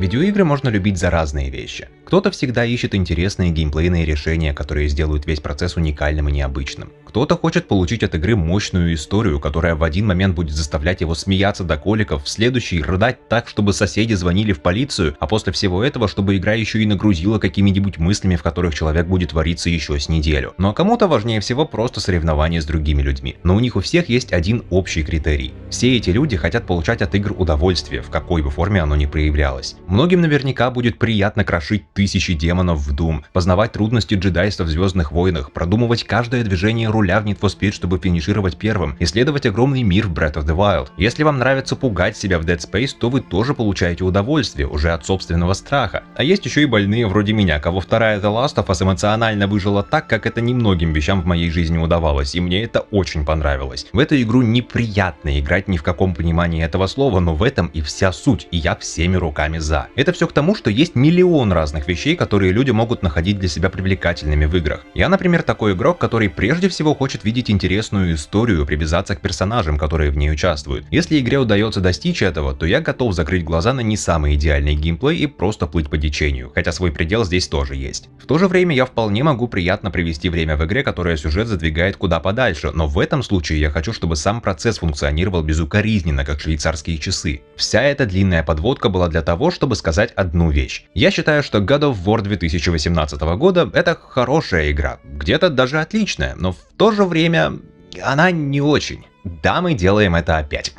Видеоигры можно любить за разные вещи. Кто-то всегда ищет интересные геймплейные решения, которые сделают весь процесс уникальным и необычным. Кто-то хочет получить от игры мощную историю, которая в один момент будет заставлять его смеяться до коликов, в следующий рыдать так, чтобы соседи звонили в полицию, а после всего этого, чтобы игра еще и нагрузила какими-нибудь мыслями, в которых человек будет вариться еще с неделю. Ну а кому-то важнее всего просто соревнования с другими людьми. Но у них у всех есть один общий критерий. Все эти люди хотят получать от игр удовольствие, в какой бы форме оно ни проявлялось. Многим наверняка будет приятно крошить тысячи демонов в Doom, познавать трудности джедайства в Звездных войнах, продумывать каждое движение руля в Need for Speed, чтобы финишировать первым, исследовать огромный мир в Breath of the Wild. Если вам нравится пугать себя в Dead Space, то вы тоже получаете удовольствие уже от собственного страха. А есть еще и больные вроде меня, кого вторая The Last of Us эмоционально выжила так, как это немногим вещам в моей жизни удавалось, и мне это очень понравилось. В эту игру неприятно играть ни в каком понимании этого слова, но в этом и вся суть, и я всеми руками за. Это все к тому, что есть миллион разных вещей, которые люди могут находить для себя привлекательными в играх. Я, например, такой игрок, который прежде всего хочет видеть интересную историю, привязаться к персонажам, которые в ней участвуют. Если игре удается достичь этого, то я готов закрыть глаза на не самый идеальный геймплей и просто плыть по течению, хотя свой предел здесь тоже есть. В то же время я вполне могу приятно провести время в игре, которая сюжет задвигает куда подальше, но в этом случае я хочу, чтобы сам процесс функционировал безукоризненно, как швейцарские часы. Вся эта длинная подводка была для того, чтобы сказать одну вещь. Я считаю, что God of War 2018 года это хорошая игра, где-то даже отличная, но в то же время она не очень. Да, мы делаем это опять.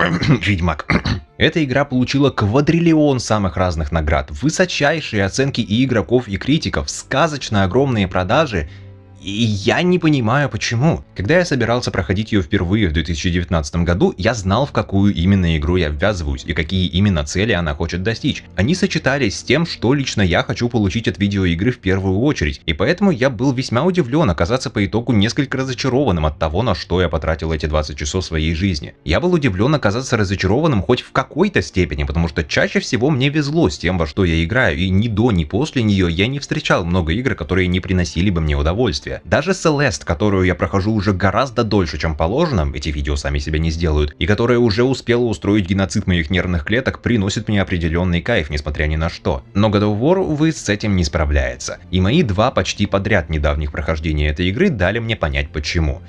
Ведьмак. Эта игра получила квадриллион самых разных наград, высочайшие оценки и игроков, и критиков, сказочно огромные продажи. И я не понимаю почему. Когда я собирался проходить ее впервые в 2019 году, я знал, в какую именно игру я ввязываюсь и какие именно цели она хочет достичь. Они сочетались с тем, что лично я хочу получить от видеоигры в первую очередь, и поэтому я был весьма удивлен оказаться по итогу несколько разочарованным от того, на что я потратил эти 20 часов своей жизни. Я был удивлен оказаться разочарованным хоть в какой-то степени, потому что чаще всего мне везло с тем, во что я играю, и ни до, ни после нее я не встречал много игр, которые не приносили бы мне удовольствия. Даже Celeste, которую я прохожу уже гораздо дольше, чем положено, эти видео сами себя не сделают, и которая уже успела устроить геноцид моих нервных клеток, приносит мне определенный кайф, несмотря ни на что. Но God of War, увы, с этим не справляется. И мои два почти подряд недавних прохождения этой игры дали мне понять почему.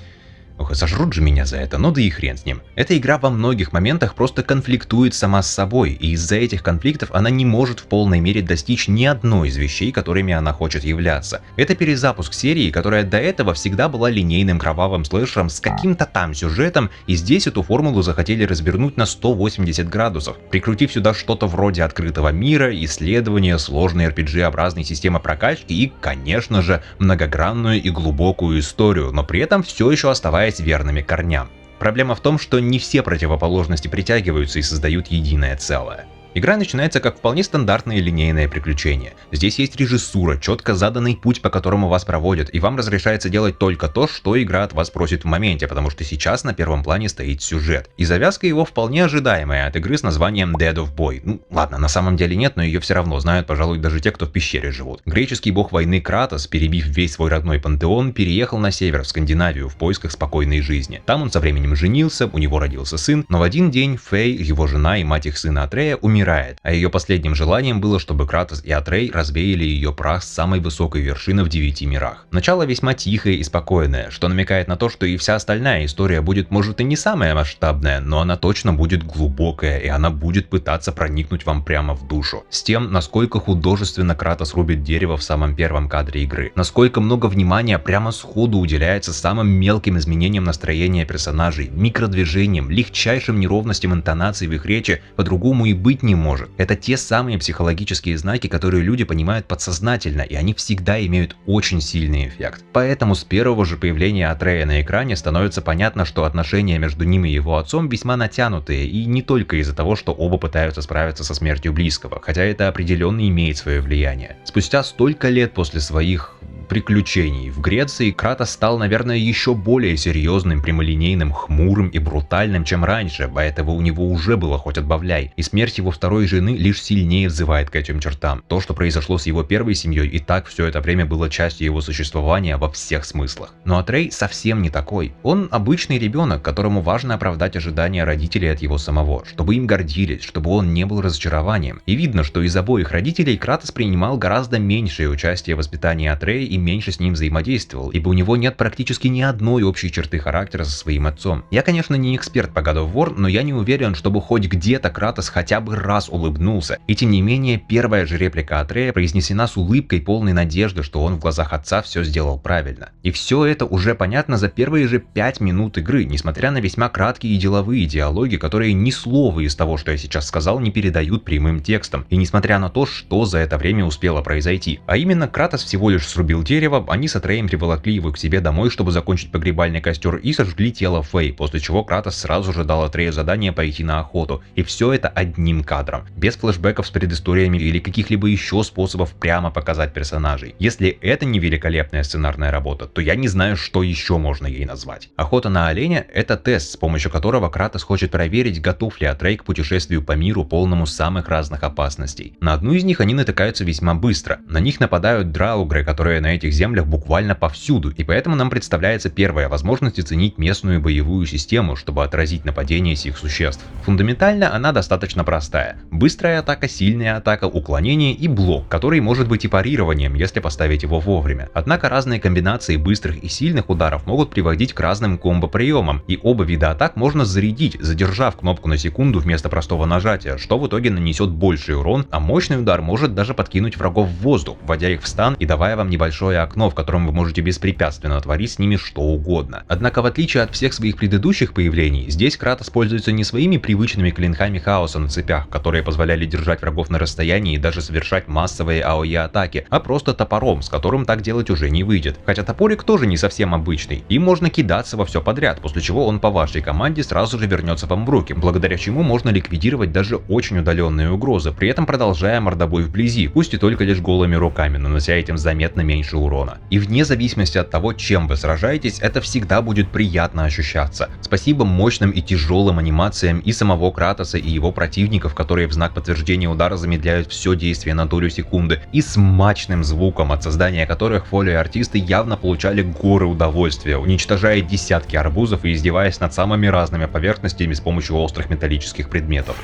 Ох, сожрут же меня за это, но да и хрен с ним. Эта игра во многих моментах просто конфликтует сама с собой, и из-за этих конфликтов она не может в полной мере достичь ни одной из вещей, которыми она хочет являться. Это перезапуск серии, которая до этого всегда была линейным кровавым слэшером с каким-то там сюжетом, и здесь эту формулу захотели развернуть на 180 градусов, прикрутив сюда что-то вроде открытого мира, исследования, сложной RPG-образной системы прокачки и, конечно же, многогранную и глубокую историю, но при этом все еще оставаясь верными корням. Проблема в том, что не все противоположности притягиваются и создают единое целое. Игра начинается как вполне стандартное линейное приключение. Здесь есть режиссура, четко заданный путь, по которому вас проводят, и вам разрешается делать только то, что игра от вас просит в моменте, потому что сейчас на первом плане стоит сюжет. И завязка его вполне ожидаемая от игры с названием Dead of Boy. Ну ладно, на самом деле нет, но ее все равно знают, пожалуй, даже те, кто в пещере живут. Греческий бог войны Кратос, перебив весь свой родной пантеон, переехал на север, в Скандинавию, в поисках спокойной жизни. Там он со временем женился, у него родился сын, но в один день Фей, его жена и мать их сына Атрея умирает, а ее последним желанием было, чтобы Кратос и Атрей развеяли ее прах с самой высокой вершины в 9 мирах. Начало весьма тихое и спокойное, что намекает на то, что и вся остальная история будет, может, и не самая масштабная, но она точно будет глубокая, и она будет пытаться проникнуть вам прямо в душу. С тем, насколько художественно Кратос рубит дерево в самом первом кадре игры, насколько много внимания прямо сходу уделяется самым мелким изменениям настроения персонажей, микродвижениям, легчайшим неровностям интонаций в их речи, по-другому и быть не может. Это те самые психологические знаки, которые люди понимают подсознательно, и они всегда имеют очень сильный эффект. Поэтому с первого же появления Атрея на экране становится понятно, что отношения между ним и его отцом весьма натянутые, и не только из-за того, что оба пытаются справиться со смертью близкого, хотя это определенно имеет свое влияние. Спустя столько лет после своих приключений. В Греции Кратос стал, наверное, еще более серьезным, прямолинейным, хмурым и брутальным, чем раньше, а этого у него уже было хоть отбавляй. И смерть его второй жены лишь сильнее взывает к этим чертам. То, что произошло с его первой семьей, и так все это время было частью его существования во всех смыслах. Но Атрей совсем не такой. Он обычный ребенок, которому важно оправдать ожидания родителей от его самого, чтобы им гордились, чтобы он не был разочарованием. И видно, что из обоих родителей Кратос принимал гораздо меньшее участие в воспитании Атрея и меньше с ним взаимодействовал, ибо у него нет практически ни одной общей черты характера со своим отцом. Я, конечно, не эксперт по God of War, но я не уверен, чтобы хоть где-то Кратос хотя бы раз улыбнулся. И тем не менее, первая же реплика Атрея произнесена с улыбкой, полной надежды, что он в глазах отца все сделал правильно. И все это уже понятно за первые же 5 минут игры, несмотря на весьма краткие и деловые диалоги, которые ни слова из того, что я сейчас сказал, не передают прямым текстом. И несмотря на то, что за это время успело произойти. А именно, Кратос всего лишь срубил дерево, они с Атреем приволокли его к себе домой, чтобы закончить погребальный костер, и сожгли тело Фэй, после чего Кратос сразу же дал Атрею задание пойти на охоту. И все это одним кадром, без флешбеков с предысториями или каких-либо еще способов прямо показать персонажей. Если это не великолепная сценарная работа, то я не знаю, что еще можно ей назвать. Охота на оленя — это тест, с помощью которого Кратос хочет проверить, готов ли Атрей к путешествию по миру, полному самых разных опасностей. На одну из них они натыкаются весьма быстро. На них нападают драугры, которые на этих землях буквально повсюду, и поэтому нам представляется первая возможность оценить местную боевую систему, чтобы отразить нападение сих существ. Фундаментально она достаточно простая. Быстрая атака, сильная атака, уклонение и блок, который может быть и парированием, если поставить его вовремя. Однако разные комбинации быстрых и сильных ударов могут приводить к разным комбо-приемам, и оба вида атак можно зарядить, задержав кнопку на секунду вместо простого нажатия, что в итоге нанесет больший урон, а мощный удар может даже подкинуть врагов в воздух, вводя их в стан и давая вам небольшое окно, в котором вы можете беспрепятственно творить с ними что угодно. Однако в отличие от всех своих предыдущих появлений, здесь Кратос пользуется не своими привычными клинками хаоса на цепях, которые позволяли держать врагов на расстоянии и даже совершать массовые АОЕ-атаки, а просто топором, с которым так делать уже не выйдет. Хотя топорик тоже не совсем обычный, им можно кидаться во все подряд, после чего он по вашей команде сразу же вернется вам в руки, благодаря чему можно ликвидировать даже очень удаленные угрозы, при этом продолжая мордобой вблизи, пусть и только лишь голыми руками, нанося этим заметно меньше урона. И вне зависимости от того, чем вы сражаетесь, это всегда будет приятно ощущаться. Спасибо мощным и тяжелым анимациям и самого Кратоса, и его противников, которые в знак подтверждения удара замедляют все действие на долю секунды, и смачным звуком, от создания которых фолио-артисты явно получали горы удовольствия, уничтожая десятки арбузов и издеваясь над самыми разными поверхностями с помощью острых металлических предметов.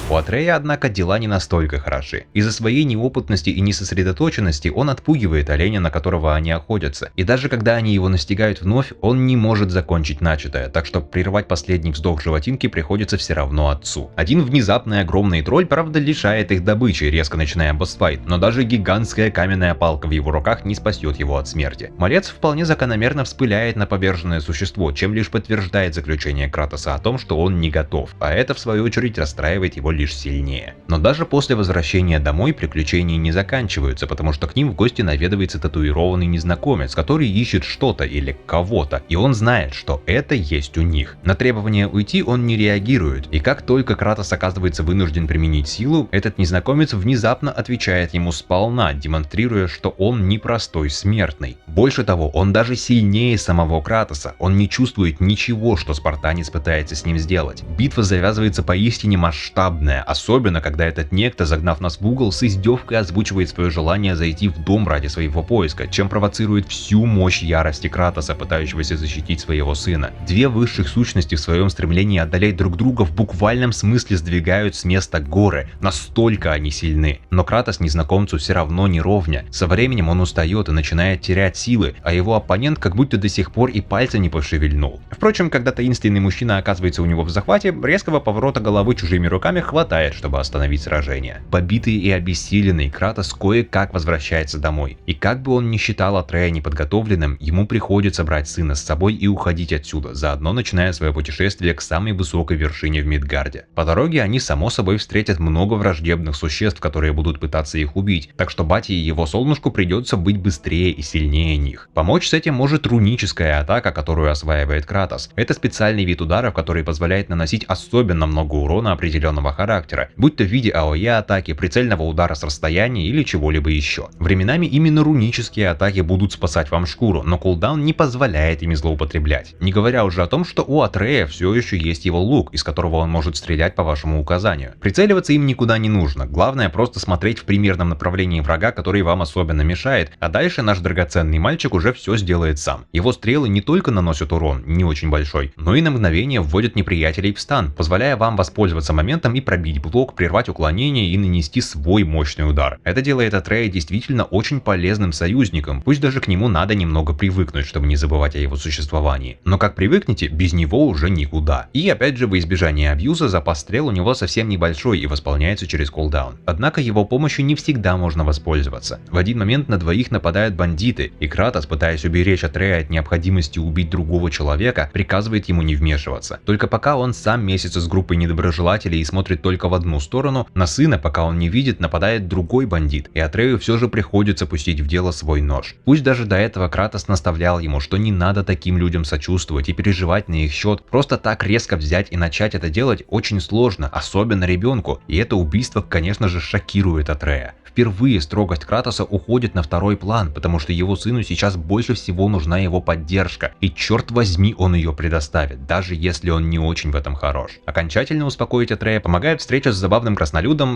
У Атрея, однако, дела не настолько хороши. Из-за своей неопытности и несосредоточенности он отпугивает оленя, на которого они охотятся. И даже когда они его настигают вновь, он не может закончить начатое, так что прервать последний вздох животинки приходится все равно отцу. Один внезапный огромный тролль, правда, лишает их добычи, резко начиная босс-файт, но даже гигантская каменная палка в его руках не спасет его от смерти. Малец вполне закономерно вспыляет на поверженное существо, чем лишь подтверждает заключение Кратоса о том, что он не готов, а это в свою очередь расстраивает его лишь сильнее. Но даже после возвращения домой приключения не заканчиваются, потому что к ним в гости наведывается татуированный незнакомец, который ищет что-то или кого-то, и он знает, что это есть у них. На требование уйти он не реагирует, и как только Кратос оказывается вынужден применить силу, этот незнакомец внезапно отвечает ему сполна, демонстрируя, что он не простой смертный. Больше того, он даже сильнее самого Кратоса, он не чувствует ничего, что спартанец пытается с ним сделать. Битва завязывается поистине масштабная, особенно когда этот некто, загнав нас в угол, с издевкой озвучивает свое желание зайти в дом ради своего поиска, чем провоцирует всю мощь ярости Кратоса, пытающегося защитить своего сына. Две высших сущности в своем стремлении одолеть друг друга в буквальном смысле сдвигают с места горы, настолько они сильны. Но Кратос незнакомцу все равно не ровня. Со временем он устает и начинает терять силы, а его оппонент как будто до сих пор и пальца не пошевельнул. Впрочем, когда таинственный мужчина оказывается у него в захвате, резкого поворота головы чужими руками хватает, хватает, чтобы остановить сражение. Побитый и обессиленный, Кратос кое-как возвращается домой. И как бы он ни считал Атрея неподготовленным, ему приходится брать сына с собой и уходить отсюда, заодно начиная свое путешествие к самой высокой вершине в Мидгарде. По дороге они само собой встретят много враждебных существ, которые будут пытаться их убить, так что Бате и его солнышку придется быть быстрее и сильнее них. Помочь с этим может руническая атака, которую осваивает Кратос. Это специальный вид ударов, который позволяет наносить особенно много урона определенного характера, будь то в виде АОЕ атаки, прицельного удара с расстояния или чего-либо еще. Временами именно рунические атаки будут спасать вам шкуру, но кулдаун не позволяет ими злоупотреблять. Не говоря уже о том, что у Атрея все еще есть его лук, из которого он может стрелять по вашему указанию. Прицеливаться им никуда не нужно, главное просто смотреть в примерном направлении врага, который вам особенно мешает, а дальше наш драгоценный мальчик уже все сделает сам. Его стрелы не только наносят урон, не очень большой, но и на мгновение вводят неприятелей в стан, позволяя вам воспользоваться моментом и пробить блок, прервать уклонение и нанести свой мощный удар. Это делает Атрея действительно очень полезным союзником, пусть даже к нему надо немного привыкнуть, чтобы не забывать о его существовании. Но как привыкнете, без него уже никуда. И опять же, во избежание абьюза, запас стрел у него совсем небольшой и восполняется через кулдаун. Однако его помощью не всегда можно воспользоваться. В один момент на двоих нападают бандиты, и Кратос, пытаясь уберечь Атрея от необходимости убить другого человека, приказывает ему не вмешиваться. Только пока он сам месяца с группой недоброжелателей и смотрит только в одну сторону, на сына, пока он не видит, нападает другой бандит, и Атрею все же приходится пустить в дело свой нож. Пусть даже до этого Кратос наставлял ему, что не надо таким людям сочувствовать и переживать на их счет, просто так резко взять и начать это делать очень сложно, особенно ребенку, и это убийство, конечно же, шокирует Атрея. Впервые строгость Кратоса уходит на второй план, потому что его сыну сейчас больше всего нужна его поддержка, и черт возьми, он ее предоставит, даже если он не очень в этом хорош. Окончательно успокоить Атрея помогает встреча с забавным краснолюдом,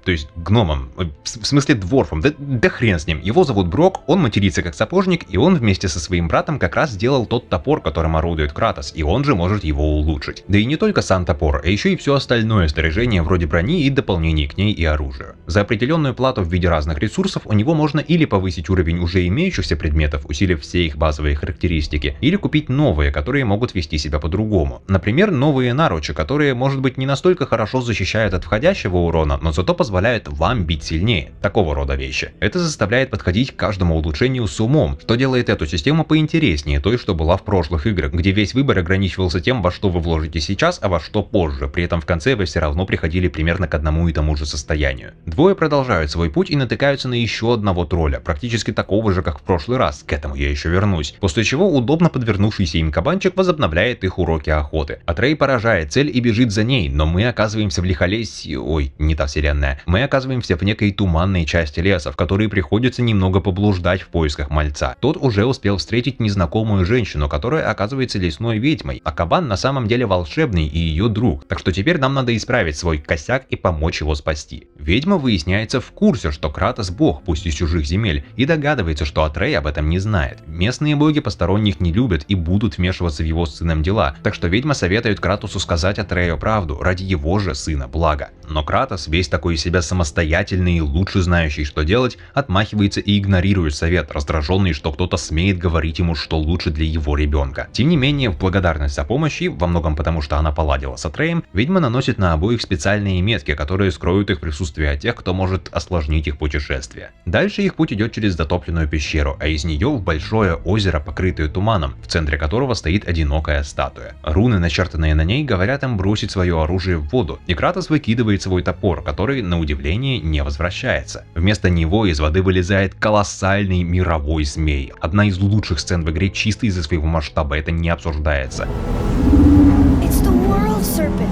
то есть гномом, в смысле дворфом, да хрен с ним. Его зовут Брок, он матерится как сапожник, и он вместе со своим братом как раз сделал тот топор, которым орудует Кратос, и он же может его улучшить. Да и не только сам топор, а еще и все остальное снаряжение вроде брони и дополнений к ней и оружию. За определенную плату в виде разных ресурсов у него можно или повысить уровень уже имеющихся предметов, усилив все их базовые характеристики, или купить новые, которые могут вести себя по-другому. Например, новые наручи, которые, может быть, не настолько хорошо защищают от входящего урона, но зато позволяют вам бить сильнее. Такого рода вещи. Это заставляет подходить к каждому улучшению с умом, что делает эту систему поинтереснее той, что была в прошлых играх, где весь выбор ограничивался тем, во что вы вложите сейчас, а во что позже. При этом в конце вы все равно приходили примерно к одному и тому же состоянию. Двое продолжают свой путь и натыкаются на еще одного тролля, практически такого же, как в прошлый раз, к этому я еще вернусь, после чего удобно подвернувшийся им кабанчик возобновляет их уроки охоты. Атрей поражает цель и бежит за ней, но мы оказываемся в лихолесье, не та вселенная, мы оказываемся в некой туманной части леса, в которой приходится немного поблуждать в поисках мальца. Тот уже успел встретить незнакомую женщину, которая оказывается лесной ведьмой, а кабан на самом деле волшебный и ее друг, так что теперь нам надо исправить свой косяк и помочь его спасти. Ведьма, выясняется, в курсе, что Кратос бог, пусть из чужих земель, и догадывается, что Атрей об этом не знает. Местные боги посторонних не любят и будут вмешиваться в его с сыном дела, так что ведьма советует Кратосу сказать Атрею правду, ради его же сына блага. Но Кратос, весь такой из себя самостоятельный и лучше знающий, что делать, отмахивается и игнорирует совет, раздраженный, что кто-то смеет говорить ему, что лучше для его ребенка. Тем не менее, в благодарность за помощь, и во многом потому, что она поладила с Атреем, ведьма наносит на обоих специальные метки, которые скроют их присутствие от тех, кто может осложнить их путешествие. Дальше их путь идет через затопленную пещеру, а из нее в большое озеро, покрытое туманом, в центре которого стоит одинокая статуя. Руны, начертанные на ней, говорят им бросить свое оружие в воду, и Кратос выкидывает свой топор, который, на удивление, не возвращается. Вместо него из воды вылезает колоссальный мировой змей. Одна из лучших сцен в игре чисто из-за своего масштаба, это не обсуждается. It's the world serpent.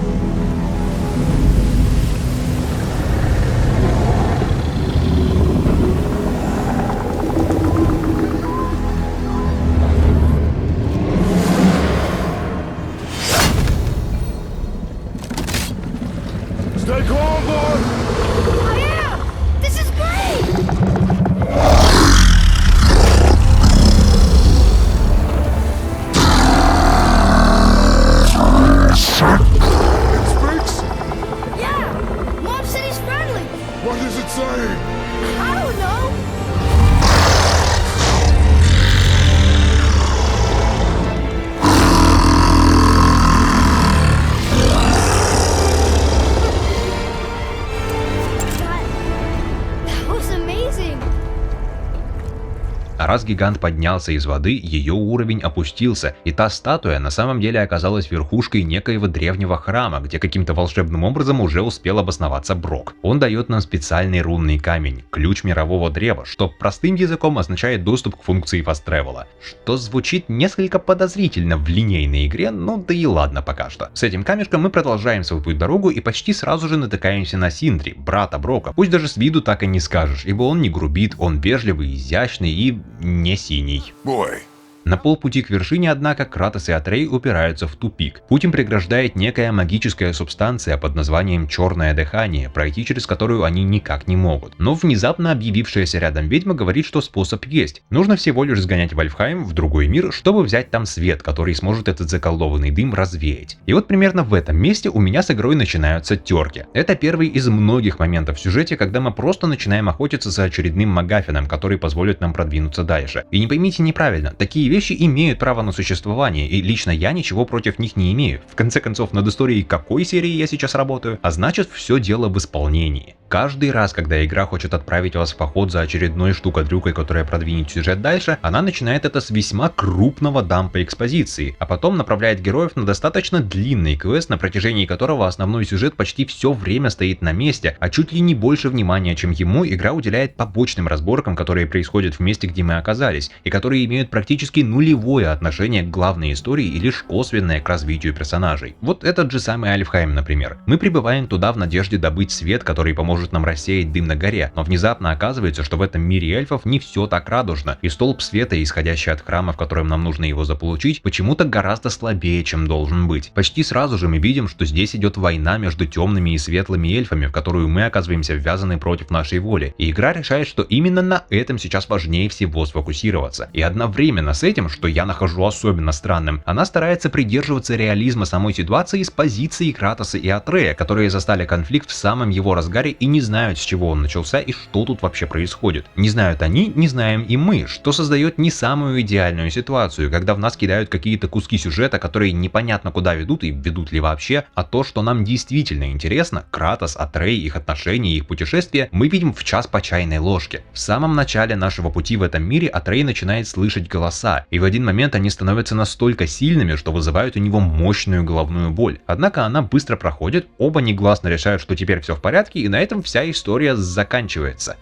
Stay calm, boy! I am! This is great! It speaks? Yeah! Mom said he's friendly! What does it say? I don't know! А раз гигант поднялся из воды, ее уровень опустился, и та статуя на самом деле оказалась верхушкой некоего древнего храма, где каким-то волшебным образом уже успел обосноваться Брок. Он дает нам специальный рунный камень, ключ мирового древа, что простым языком означает доступ к функции фаст-тревела, что звучит несколько подозрительно в линейной игре, ну да и ладно пока что. С этим камешком мы продолжаем свой путь дорогу и почти сразу же натыкаемся на Синдри, брата Брока. Пусть даже с виду так и не скажешь, ибо он не грубит, он вежливый, изящный и не синий. Boy, На полпути к вершине, однако, Кратос и Атрей упираются в тупик. Путь им преграждает некая магическая субстанция под названием Черное Дыхание, пройти через которую они никак не могут. Но внезапно объявившаяся рядом ведьма говорит, что способ есть. Нужно всего лишь сгонять в Альфхайм, в другой мир, чтобы взять там свет, который сможет этот заколдованный дым развеять. И вот примерно в этом месте у меня с игрой начинаются терки. Это первый из многих моментов в сюжете, когда мы просто начинаем охотиться за очередным магафином, который позволит нам продвинуться дальше. И не поймите неправильно, такие вещи имеют право на существование, и лично я ничего против них не имею. В конце концов, над историей какой серии я сейчас работаю, а значит, все дело в исполнении. Каждый раз, когда игра хочет отправить вас в поход за очередной штукадрюкой, которая продвинет сюжет дальше, она начинает это с весьма крупного дампа экспозиции, а потом направляет героев на достаточно длинный квест, на протяжении которого основной сюжет почти все время стоит на месте, а чуть ли не больше внимания, чем ему, игра уделяет побочным разборкам, которые происходят в месте, где мы оказались, и которые имеют практически нулевое отношение к главной истории и лишь косвенное к развитию персонажей. Вот этот же самый Альфхайм, например. Мы прибываем туда в надежде добыть свет, который поможет нам рассеять дым на горе, но внезапно оказывается, что в этом мире эльфов не все так радужно, и столб света, исходящий от храма, в котором нам нужно его заполучить, почему-то гораздо слабее, чем должен быть. Почти сразу же мы видим, что здесь идет война между темными и светлыми эльфами, в которую мы оказываемся ввязаны против нашей воли, и игра решает, что именно на этом сейчас важнее всего сфокусироваться. И одновременно с этим, что я нахожу особенно странным, она старается придерживаться реализма самой ситуации с позиции Кратоса и Атрея, которые застали конфликт в самом его разгаре и не знают, с чего он начался и что тут вообще происходит. Не знают они, не знаем и мы, что создает не самую идеальную ситуацию, когда в нас кидают какие-то куски сюжета, которые непонятно куда ведут и ведут ли вообще, а то, что нам действительно интересно, Кратос, Атрей, их отношения, их путешествия, мы видим в час по чайной ложке. В самом начале нашего пути в этом мире Атрей начинает слышать голоса, и в один момент они становятся настолько сильными, что вызывают у него мощную головную боль. Однако она быстро проходит, оба негласно решают, что теперь все в порядке, и на этом вся история заканчивается.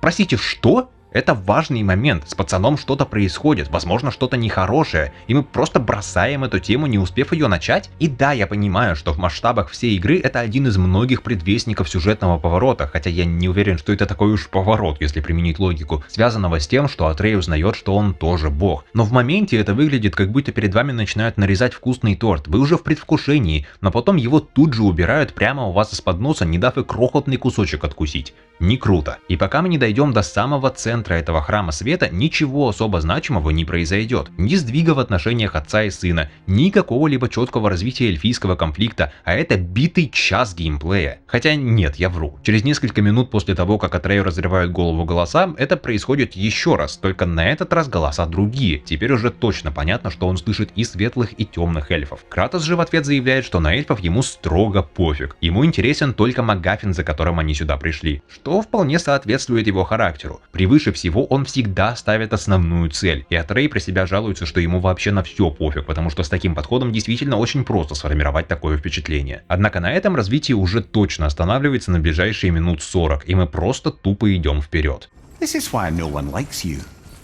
Простите, что? Это важный момент, с пацаном что-то происходит, возможно что-то нехорошее, и мы просто бросаем эту тему, не успев ее начать. И да, я понимаю, что в масштабах всей игры это один из многих предвестников сюжетного поворота, хотя я не уверен, что это такой уж поворот, если применить логику, связанного с тем, что Атрей узнает, что он тоже бог. Но в моменте это выглядит, как будто перед вами начинают нарезать вкусный торт, вы уже в предвкушении, но потом его тут же убирают прямо у вас из-под носа, не дав и крохотный кусочек откусить. Не круто. И пока мы не дойдем до самого центра этого храма света, ничего особо значимого не произойдет. Ни сдвига в отношениях отца и сына, ни какого-либо четкого развития эльфийского конфликта, а это битый час геймплея. Хотя нет, я вру. Через несколько минут после того, как Атрею разрывают голову голоса, это происходит еще раз, только на этот раз голоса другие. Теперь уже точно понятно, что он слышит и светлых, и темных эльфов. Кратос же в ответ заявляет, что на эльфов ему строго пофиг. Ему интересен только магафин, за которым они сюда пришли. Что вполне соответствует его характеру. Превыше всего он всегда ставит основную цель, и Атрей про себя жалуется, что ему вообще на все пофиг, потому что с таким подходом действительно очень просто сформировать такое впечатление. Однако на этом развитие уже точно останавливается на ближайшие минут 40, и мы просто тупо идем вперед. This is why no one likes you.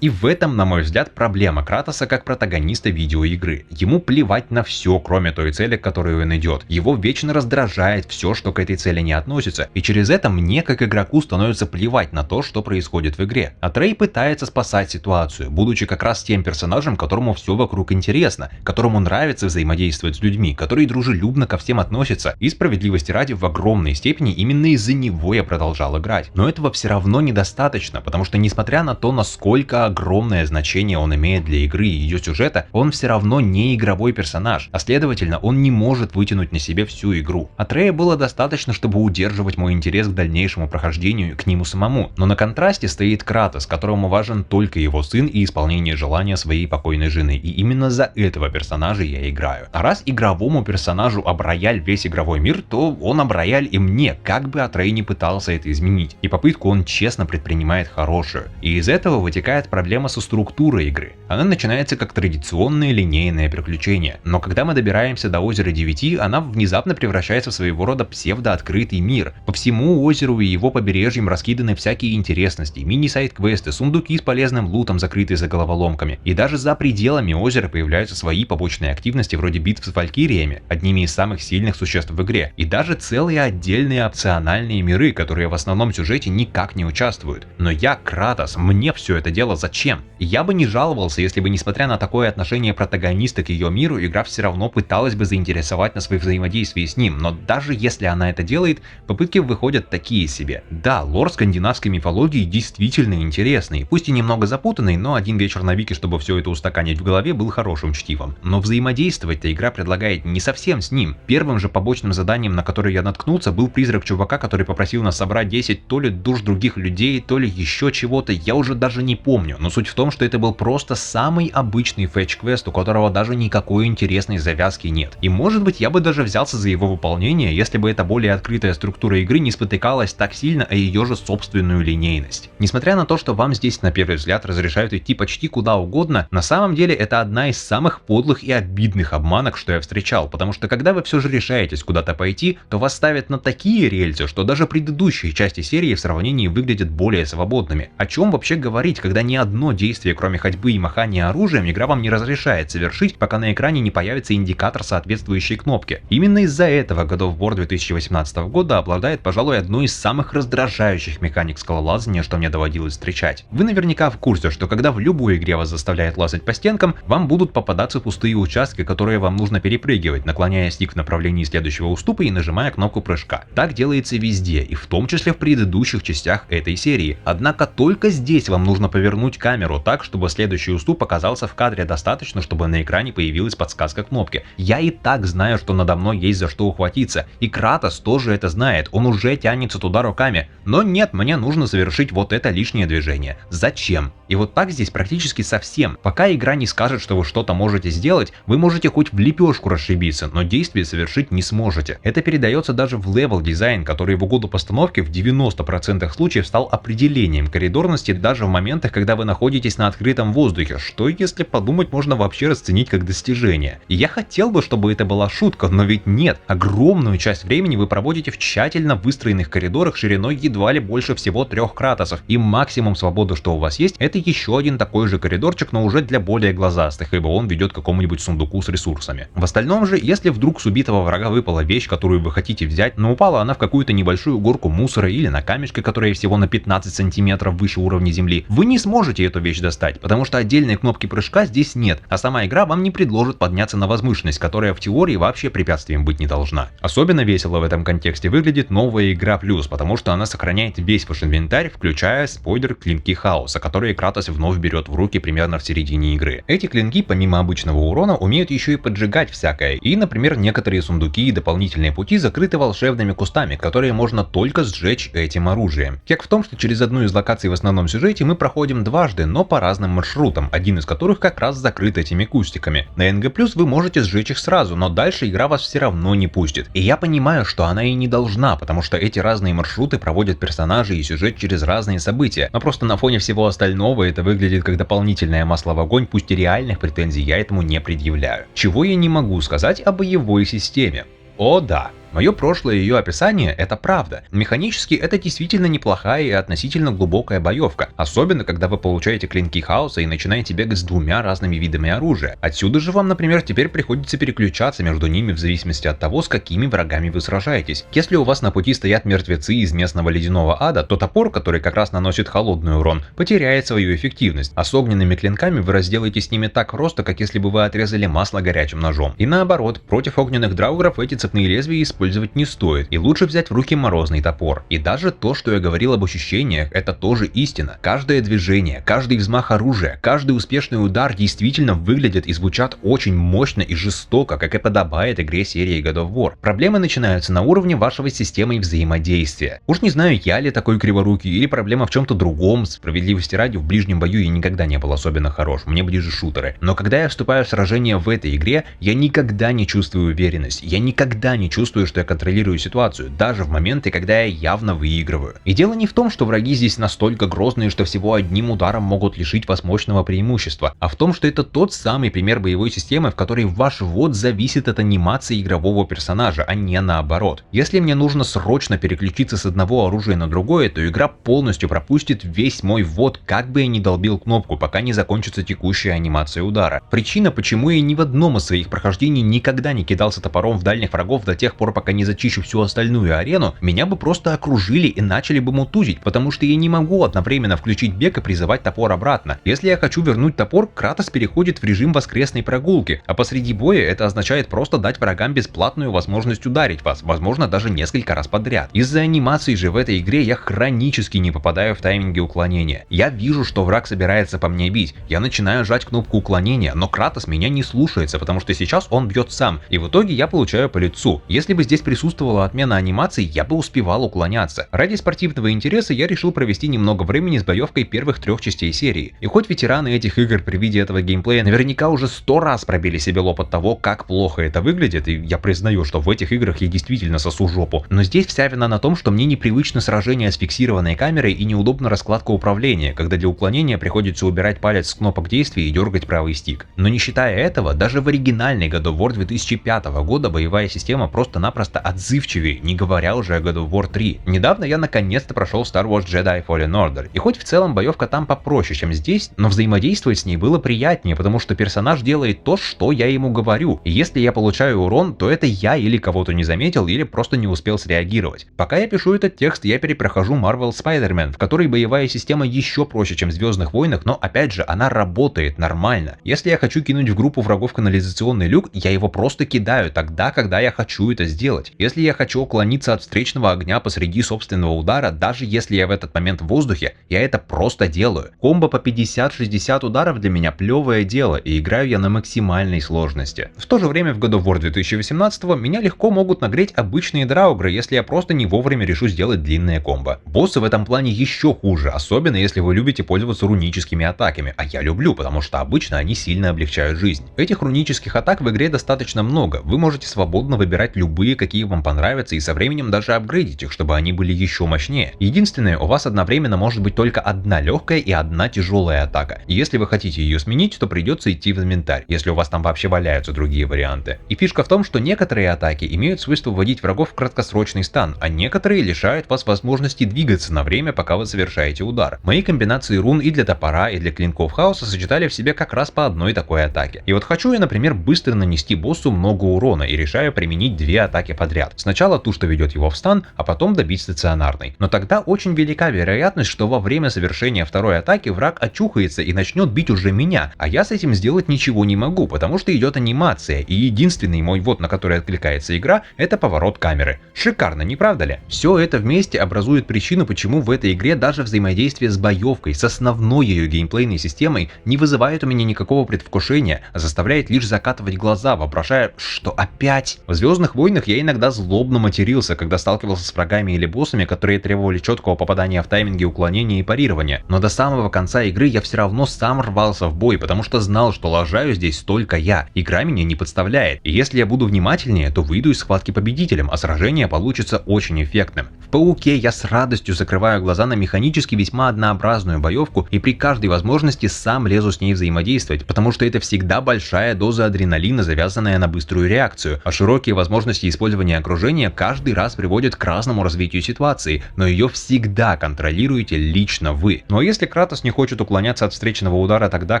И в этом, на мой взгляд, проблема Кратоса как протагониста видеоигры. Ему плевать на все, кроме той цели, к которой он идет. Его вечно раздражает все, что к этой цели не относится. И через это мне, как игроку, становится плевать на то, что происходит в игре. Атрей пытается спасать ситуацию, будучи как раз тем персонажем, которому все вокруг интересно, которому нравится взаимодействовать с людьми, который дружелюбно ко всем относится. И справедливости ради, в огромной степени именно из-за него я продолжал играть. Но этого все равно недостаточно, потому что несмотря на то, насколько огромное значение он имеет для игры и ее сюжета, он все равно не игровой персонаж, а следовательно он не может вытянуть на себе всю игру. Атрея было достаточно, чтобы удерживать мой интерес к дальнейшему прохождению к нему самому, но на контрасте стоит Кратос, которому важен только его сын и исполнение желания своей покойной жены, и именно за этого персонажа я играю. А раз игровому персонажу оброяль весь игровой мир, то он оброяль и мне, как бы Атрей не пытался это изменить, и попытку он честно предпринимает хорошую. И из этого вытекает проблема проблема со структурой игры. Она начинается как традиционное линейное приключение, но когда мы добираемся до озера 9, она внезапно превращается в своего рода псевдооткрытый мир. По всему озеру и его побережьям раскиданы всякие интересности, мини-сайд-квесты, сундуки с полезным лутом, закрытые за головоломками. И даже за пределами озера появляются свои побочные активности вроде битв с валькириями, одними из самых сильных существ в игре, и даже целые отдельные опциональные миры, которые в основном сюжете никак не участвуют. Но я Кратос, мне все это дело зачем? Я бы не жаловался, если бы, несмотря на такое отношение протагониста к ее миру, игра все равно пыталась бы заинтересовать на свои взаимодействия с ним, но даже если она это делает, попытки выходят такие себе. Да, лор скандинавской мифологии действительно интересный, пусть и немного запутанный, но один вечер на Вики, чтобы все это устаканить в голове, был хорошим чтивом. Но взаимодействовать-то игра предлагает не совсем с ним. Первым же побочным заданием, на которое я наткнулся, был призрак чувака, который попросил нас собрать 10 то ли душ других людей, то ли еще чего-то, я уже даже не помню. Но суть в том, что это был просто самый обычный фетч-квест, у которого даже никакой интересной завязки нет. И может быть я бы даже взялся за его выполнение, если бы эта более открытая структура игры не спотыкалась так сильно о ее же собственную линейность. Несмотря на то, что вам здесь на первый взгляд разрешают идти почти куда угодно, на самом деле это одна из самых подлых и обидных обманок, что я встречал, потому что когда вы все же решаетесь куда-то пойти, то вас ставят на такие рельсы, что даже предыдущие части серии в сравнении выглядят более свободными. О чем вообще говорить, когда ни одно действие, кроме ходьбы и махания оружием, игра вам не разрешает совершить, пока на экране не появится индикатор соответствующей кнопки. Именно из-за этого God of War 2018 года обладает, пожалуй, одной из самых раздражающих механик скалолазания, что мне доводилось встречать. Вы наверняка в курсе, что когда в любой игре вас заставляют лазать по стенкам, вам будут попадаться пустые участки, которые вам нужно перепрыгивать, наклоняя стик в направлении следующего уступа и нажимая кнопку прыжка. Так делается везде, и в том числе в предыдущих частях этой серии. Однако только здесь вам нужно повернуть камеру так, чтобы следующий уступ оказался в кадре достаточно, чтобы на экране появилась подсказка кнопки. Я и так знаю, что надо мной есть за что ухватиться, и Кратос тоже это знает, он уже тянется туда руками. Но нет, мне нужно совершить вот это лишнее движение. Зачем? И вот так здесь практически совсем. Пока игра не скажет, что вы что-то можете сделать, вы можете хоть в лепешку расшибиться, но действие совершить не сможете. Это передается даже в левел дизайн, который в угоду постановки в 90% случаев стал определением коридорности даже в моментах, когда вы находитесь на открытом воздухе, что, если подумать, можно вообще расценить как достижение. И я хотел бы, чтобы это была шутка, но ведь нет. Огромную часть времени вы проводите в тщательно выстроенных коридорах шириной едва ли больше всего 3 Кратосов, и максимум свободы, что у вас есть, это еще один такой же коридорчик, но уже для более глазастых, ибо он ведет к какому-нибудь сундуку с ресурсами. В остальном же, если вдруг с убитого врага выпала вещь, которую вы хотите взять, но упала она в какую-то небольшую горку мусора или на камешке, которая всего на 15 сантиметров выше уровня земли, вы не сможете эту вещь достать, потому что отдельной кнопки прыжка здесь нет, а сама игра вам не предложит подняться на возвышенность, которая в теории вообще препятствием быть не должна. Особенно весело в этом контексте выглядит новая игра плюс, потому что она сохраняет весь ваш инвентарь, включая спойлер клинки хаоса, которые Кратос вновь берет в руки примерно в середине игры. Эти клинки, помимо обычного урона, умеют еще и поджигать всякое, и, например, некоторые сундуки и дополнительные пути закрыты волшебными кустами, которые можно только сжечь этим оружием. Кек в том, что через одну из локаций в основном сюжете мы проходим дважды, но по разным маршрутам, один из которых как раз закрыт этими кустиками. На НГ+ вы можете сжечь их сразу, но дальше игра вас все равно не пустит. И я понимаю, что она и не должна, потому что эти разные маршруты проводят персонажи и сюжет через разные события, но просто на фоне всего остального это выглядит как дополнительное масло в огонь, пусть и реальных претензий я этому не предъявляю. Чего я не могу сказать о боевой системе. О да. Мое прошлое ее описание — это правда. Механически это действительно неплохая и относительно глубокая боевка, особенно когда вы получаете клинки хаоса и начинаете бегать с 2 разными видами оружия. Отсюда же вам, например, теперь приходится переключаться между ними в зависимости от того, с какими врагами вы сражаетесь. Если у вас на пути стоят мертвецы из местного ледяного ада, то топор, который как раз наносит холодный урон, потеряет свою эффективность, а с огненными клинками вы разделаетесь с ними так просто, как если бы вы отрезали масло горячим ножом. И наоборот, против огненных драугров эти цепные лезвия использовать не стоит, и лучше взять в руки морозный топор. И даже то, что я говорил об ощущениях, это тоже истина. Каждое движение, каждый взмах оружия, каждый успешный удар действительно выглядят и звучат очень мощно и жестоко, как и подобает игре серии God of War. Проблемы начинаются на уровне вашего системы взаимодействия. Уж не знаю, я ли такой криворукий, или проблема в чем-то другом. Справедливости ради, в ближнем бою я никогда не был особенно хорош, мне ближе шутеры. Но когда я вступаю в сражение в этой игре, я никогда не чувствую уверенность, я никогда не чувствую, что я контролирую ситуацию, даже в моменты, когда я явно выигрываю. И дело не в том, что враги здесь настолько грозные, что всего одним ударом могут лишить вас мощного преимущества, а в том, что это тот самый пример боевой системы, в которой ваш ввод зависит от анимации игрового персонажа, а не наоборот. Если мне нужно срочно переключиться с одного оружия на другое, то игра полностью пропустит весь мой ввод, как бы я ни долбил кнопку, пока не закончится текущая анимация удара. Причина, почему я ни в одном из своих прохождений никогда не кидался топором в дальних врагов до тех пор, пока не зачищу всю остальную арену, меня бы просто окружили и начали бы мутузить, потому что я не могу одновременно включить бег и призывать топор обратно. Если я хочу вернуть топор, Кратос переходит в режим воскресной прогулки, а посреди боя это означает просто дать врагам бесплатную возможность ударить вас, возможно даже несколько раз подряд. Из-за анимации же в этой игре я хронически не попадаю в тайминги уклонения. Я вижу, что враг собирается по мне бить, я начинаю жать кнопку уклонения, но Кратос меня не слушается, потому что сейчас он бьет сам, и в итоге я получаю по лицу. Если бы здесь присутствовала отмена анимации, я бы успевал уклоняться. Ради спортивного интереса я решил провести немного времени с боевкой первых 3 частей серии. И хоть ветераны этих игр при виде этого геймплея наверняка уже 100 раз пробили себе лоб от того, как плохо это выглядит, и я признаю, что в этих играх я действительно сосу жопу, но здесь вся вина на том, что мне непривычно сражение с фиксированной камерой и неудобна раскладка управления, когда для уклонения приходится убирать палец с кнопок действия и дергать правый стик. Но не считая этого, даже в оригинальной God of War 2005 года боевая система просто-напросто отзывчивее, не говоря уже о God of War 3. Недавно я наконец-то прошел Star Wars Jedi Fallen Order, и хоть в целом боевка там попроще, чем здесь, но взаимодействовать с ней было приятнее, потому что персонаж делает то, что я ему говорю, и если я получаю урон, то это я или кого-то не заметил, или просто не успел среагировать. Пока я пишу этот текст, я перепрохожу Marvel Spider-Man, в которой боевая система еще проще, чем в Звездных войнах, но опять же, она работает нормально. Если я хочу кинуть в группу врагов канализационный люк, я его просто кидаю тогда, когда я хочу это сделать. Если я хочу уклониться от встречного огня посреди собственного удара, даже если я в этот момент в воздухе, я это просто делаю. Комбо по 50-60 ударов для меня плевое дело, и играю я на максимальной сложности. В то же время в God of War 2018 меня легко могут нагреть обычные драугры, если я просто не вовремя решу сделать длинное комбо. Боссы в этом плане еще хуже, особенно если вы любите пользоваться руническими атаками, а я люблю, потому что обычно они сильно облегчают жизнь. Этих рунических атак в игре достаточно много, вы можете свободно выбирать любые, какие вам понравятся, и со временем даже апгрейдить их, чтобы они были еще мощнее. Единственное, у вас одновременно может быть только одна легкая и одна тяжелая атака. И если вы хотите ее сменить, то придется идти в инвентарь, если у вас там вообще валяются другие варианты. И фишка в том, что некоторые атаки имеют свойство вводить врагов в краткосрочный стан, а некоторые лишают вас возможности двигаться на время, пока вы совершаете удар. Мои комбинации рун и для топора, и для клинков хаоса сочетали в себе как раз по одной такой атаке. И вот хочу я, например, быстро нанести боссу много урона и решаю применить 2 атаки подряд. Сначала ту, что ведет его в стан, а потом добить стационарной. Но тогда очень велика вероятность, что во время совершения второй атаки враг очухается и начнет бить уже меня, а я с этим сделать ничего не могу, потому что идет анимация, и единственный мой ввод, на который откликается игра, это поворот камеры. Шикарно, не правда ли? Все это вместе образует причину, почему в этой игре даже взаимодействие с боевкой, с основной ее геймплейной системой не вызывает у меня никакого предвкушения, а заставляет лишь закатывать глаза, вопрошая, что опять? В Звездных войнах я иногда злобно матерился, когда сталкивался с врагами или боссами, которые требовали четкого попадания в тайминги уклонения и парирования, но до самого конца игры я все равно сам рвался в бой, потому что знал, что лажаю здесь только я, игра меня не подставляет, и если я буду внимательнее, то выйду из схватки победителем, а сражение получится очень эффектным. В Пауке я с радостью закрываю глаза на механически весьма однообразную боевку и при каждой возможности сам лезу с ней взаимодействовать, потому что это всегда большая доза адреналина, завязанная на быструю реакцию, а широкие возможности использования окружения каждый раз приводят к разному развитию ситуации, но ее всегда контролируете лично вы. Но если Кратос не хочет уклоняться от встречного удара тогда,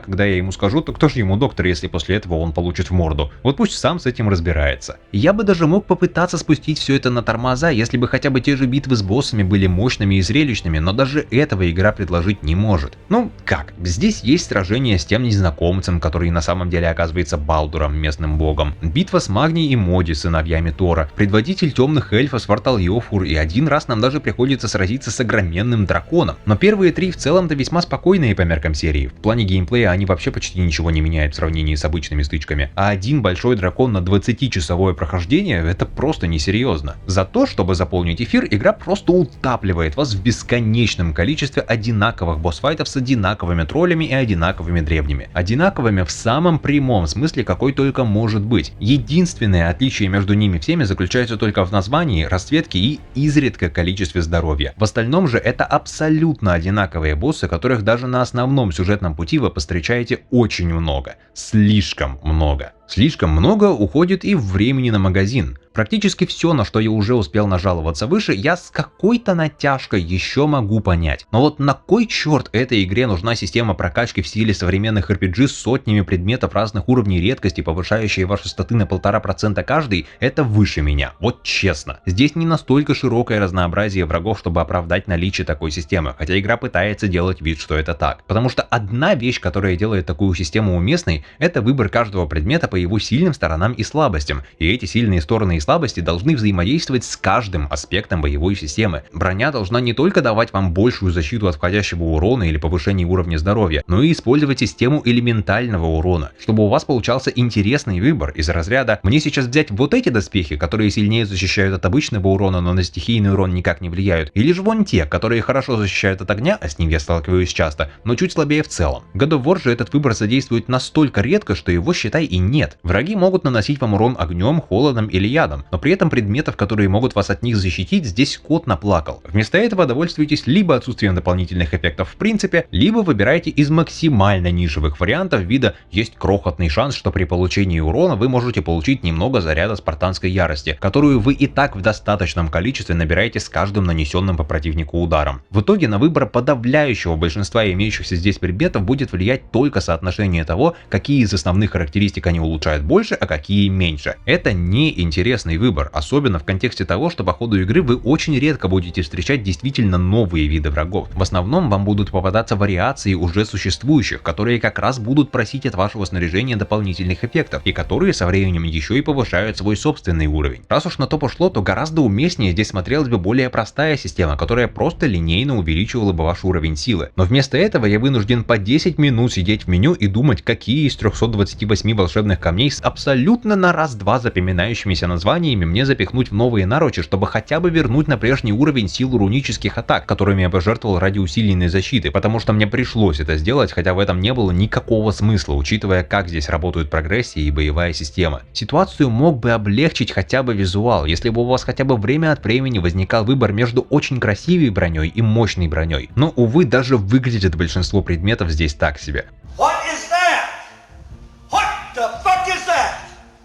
когда я ему скажу, то кто же ему доктор, если после этого он получит в морду? Вот пусть сам с этим разбирается. Я бы даже мог попытаться спустить все это на тормоза, если бы хотя бы те же битвы с боссами были мощными и зрелищными, но даже этого игра предложить не может. Ну как, здесь есть сражение с тем незнакомцем, который на самом деле оказывается Балдуром, местным богом, битва с Магни и Моди, сыновьями Тора, предводитель темных эльфов Свартал-Йофур, и один раз нам даже приходится сразиться с огроменным драконом. Но первые 3 в целом-то весьма спокойные по меркам серии. В плане геймплея они вообще почти ничего не меняют в сравнении с обычными стычками, а один большой дракон на 20-часовое прохождение — это просто несерьезно. За то, чтобы заполнить эфир, игра игра просто утапливает вас в бесконечном количестве одинаковых босс-файтов с одинаковыми троллями и одинаковыми древними. Одинаковыми в самом прямом смысле, какой только может быть. Единственное отличие между ними всеми заключается только в названии, расцветке и изредка количестве здоровья. В остальном же это абсолютно одинаковые боссы, которых даже на основном сюжетном пути вы повстречаете очень много. Слишком много. Слишком много уходит и времени на магазин. Практически все, на что я уже успел нажаловаться выше, я с какой-то натяжкой еще могу понять. Но вот на кой черт этой игре нужна система прокачки в стиле современных RPG с сотнями предметов разных уровней редкости, повышающие ваши статы на 1,5% каждый, это выше меня. Вот честно. Здесь не настолько широкое разнообразие врагов, чтобы оправдать наличие такой системы, хотя игра пытается делать вид, что это так. Потому что одна вещь, которая делает такую систему уместной, это выбор каждого предмета по его сильным сторонам и слабостям. И эти сильные стороны и слабости должны взаимодействовать с каждым аспектом боевой системы. Броня должна не только давать вам большую защиту от входящего урона или повышения уровня здоровья, но и использовать систему элементального урона, чтобы у вас получался интересный выбор из разряда «мне сейчас взять вот эти доспехи, которые сильнее защищают от обычного урона, но на стихийный урон никак не влияют, или же вон те, которые хорошо защищают от огня, а с ним я сталкиваюсь часто, но чуть слабее в целом». В God of War же этот выбор задействует настолько редко, что его считай и нет. Враги могут наносить вам урон огнем, холодом или ядом, но при этом предметов, которые могут вас от них защитить, здесь кот наплакал. Вместо этого довольствуйтесь либо отсутствием дополнительных эффектов в принципе, либо выбирайте из максимально нишевых вариантов вида «есть крохотный шанс, что при получении урона вы можете получить немного заряда спартанской ярости, которую вы и так в достаточном количестве набираете с каждым нанесенным по противнику ударом». В итоге на выбор подавляющего большинства имеющихся здесь предметов будет влиять только соотношение того, какие из основных характеристик они улучшают больше, а какие меньше. Это неинтересный выбор, особенно в контексте того, что по ходу игры вы очень редко будете встречать действительно новые виды врагов. В основном вам будут попадаться вариации уже существующих, которые как раз будут просить от вашего снаряжения дополнительных эффектов, и которые со временем еще и повышают свой собственный уровень. Раз уж на то пошло, то гораздо уместнее здесь смотрелась бы более простая система, которая просто линейно увеличивала бы ваш уровень силы. Но вместо этого я вынужден по 10 минут сидеть в меню и думать, какие из 328 волшебных камней с абсолютно на раз-два запоминающимися названиями мне запихнуть в новые наручи, чтобы хотя бы вернуть на прежний уровень силу рунических атак, которыми я пожертвовал ради усиленной защиты, потому что мне пришлось это сделать, хотя в этом не было никакого смысла, учитывая, как здесь работают прогрессия и боевая система. Ситуацию мог бы облегчить хотя бы визуал, если бы у вас хотя бы время от времени возникал выбор между очень красивой броней и мощной броней. Но, увы, даже выглядит большинство предметов здесь так себе.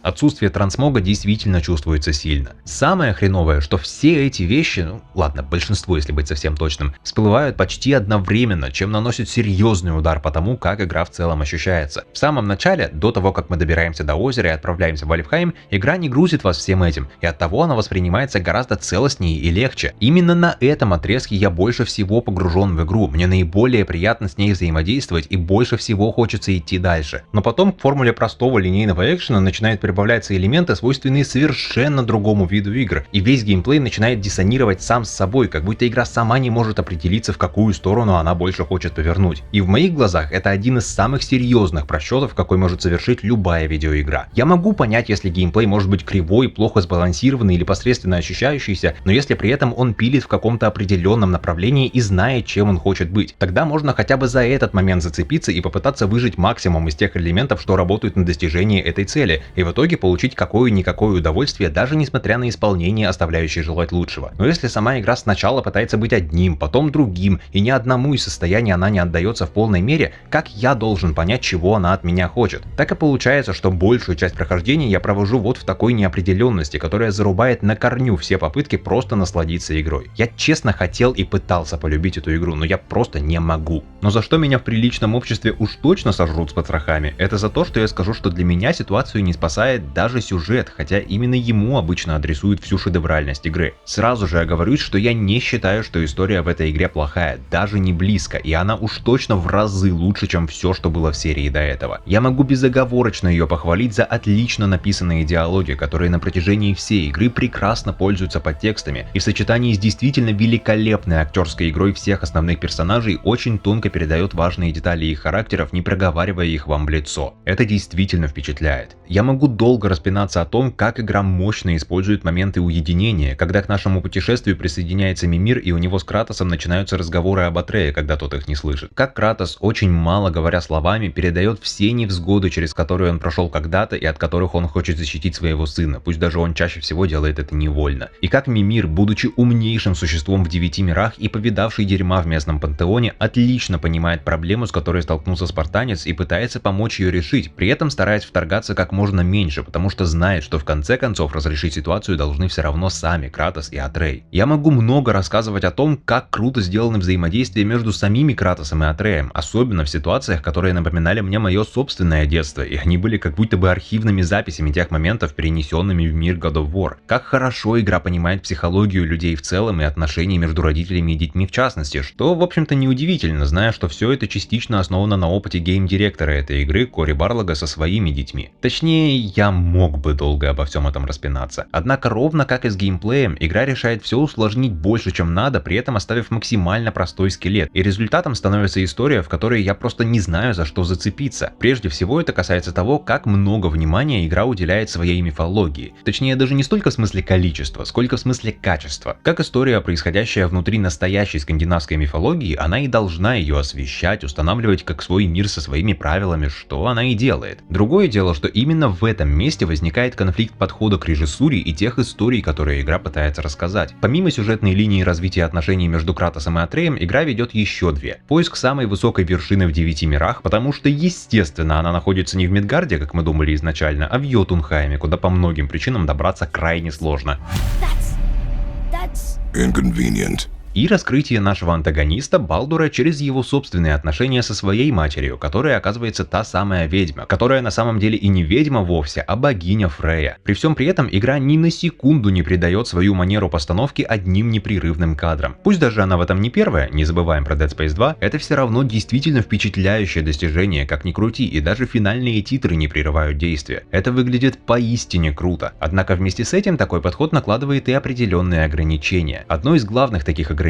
Отсутствие трансмога действительно чувствуется сильно. Самое хреновое, что все эти вещи, ну ладно, большинство, если быть совсем точным, всплывают почти одновременно, чем наносит серьезный удар по тому, как игра в целом ощущается. В самом начале, до того, как мы добираемся до озера и отправляемся в Вальфхайм, игра не грузит вас всем этим, и оттого она воспринимается гораздо целостнее и легче. Именно на этом отрезке я больше всего погружен в игру, мне наиболее приятно с ней взаимодействовать и больше всего хочется идти дальше. Но потом к формуле простого линейного экшена начинает прибавляются элементы, свойственные совершенно другому виду игр, и весь геймплей начинает диссонировать сам с собой, как будто игра сама не может определиться, в какую сторону она больше хочет повернуть. И в моих глазах это один из самых серьезных просчетов, какой может совершить любая видеоигра. Я могу понять, если геймплей может быть кривой, плохо сбалансированный или посредственно ощущающийся, но если при этом он пилит в каком-то определенном направлении и знает, чем он хочет быть, тогда можно хотя бы за этот момент зацепиться и попытаться выжать максимум из тех элементов, что работают на достижение этой цели, и в итоге получить какое-никакое удовольствие, даже несмотря на исполнение, оставляющее желать лучшего. Но если сама игра сначала пытается быть одним, потом другим, и ни одному из состояний она не отдается в полной мере, как я должен понять, чего она от меня хочет? Так и получается, что большую часть прохождения я провожу вот в такой неопределенности, которая зарубает на корню все попытки просто насладиться игрой. Я честно хотел и пытался полюбить эту игру, но я просто не могу. Но за что меня в приличном обществе уж точно сожрут с потрохами, это за то, что я скажу, что для меня ситуацию не спасает даже сюжет, хотя именно ему обычно адресуют всю шедевральность игры. Сразу же оговорюсь, что я не считаю, что история в этой игре плохая, даже не близко, и она уж точно в разы лучше, чем все, что было в серии до этого. Я могу безоговорочно ее похвалить за отлично написанные диалоги, которые на протяжении всей игры прекрасно пользуются подтекстами, и в сочетании с действительно великолепной актерской игрой всех основных персонажей очень тонко передает важные детали их характеров, не проговаривая их вам в лицо. Это действительно впечатляет. Я могу долго распинаться о том, как игра мощно использует моменты уединения, когда к нашему путешествию присоединяется Мимир и у него с Кратосом начинаются разговоры об Атрее, когда тот их не слышит. Как Кратос, очень мало говоря словами, передает все невзгоды, через которые он прошел когда-то и от которых он хочет защитить своего сына, пусть даже он чаще всего делает это невольно. И как Мимир, будучи умнейшим существом в 9 мирах и повидавший дерьма в местном пантеоне, отлично понимает проблему, с которой столкнулся спартанец, и пытается помочь ее решить, при этом стараясь вторгаться как можно меньше, потому что знает, что в конце концов разрешить ситуацию должны все равно сами Кратос и Атрей. Я могу много рассказывать о том, как круто сделаны взаимодействия между самими Кратосом и Атреем, особенно в ситуациях, которые напоминали мне мое собственное детство, и они были как будто бы архивными записями тех моментов, перенесенными в мир God of War. Как хорошо игра понимает психологию людей в целом и отношения между родителями и детьми в частности, что в общем-то неудивительно, зная, что все это частично основано на опыте гейм-директора этой игры Кори Барлога со своими детьми. Точнее, я мог бы долго обо всем этом распинаться. Однако ровно как и с геймплеем, игра решает все усложнить больше, чем надо, при этом оставив максимально простой скелет, и результатом становится история, в которой я просто не знаю, за что зацепиться. Прежде всего это касается того, как много внимания игра уделяет своей мифологии. Точнее, даже не столько в смысле количества, сколько в смысле качества. Как история, происходящая внутри настоящей скандинавской мифологии, она и должна ее освещать, устанавливать как свой мир со своими правилами, что она и делает. Другое дело, что именно в этом месте возникает конфликт подхода к режиссуре и тех историй, которые игра пытается рассказать. Помимо сюжетной линии развития отношений между Кратосом и Атреем, игра ведет еще две. Поиск самой высокой вершины в 9 мирах, потому что, естественно, она находится не в Мидгарде, как мы думали изначально, а в Йотунхайме, куда по многим причинам добраться крайне сложно. That's Inconvenient. И раскрытие нашего антагониста Балдура через его собственные отношения со своей матерью, которая оказывается та самая ведьма, которая на самом деле и не ведьма вовсе, а богиня Фрея. При всем при этом игра ни на секунду не придает свою манеру постановки одним непрерывным кадром. Пусть даже она в этом не первая, не забываем про Dead Space 2, это все равно действительно впечатляющее достижение, как ни крути, и даже финальные титры не прерывают действия. Это выглядит поистине круто. Однако вместе с этим такой подход накладывает и определенные ограничения. Одно из главных таких ограничений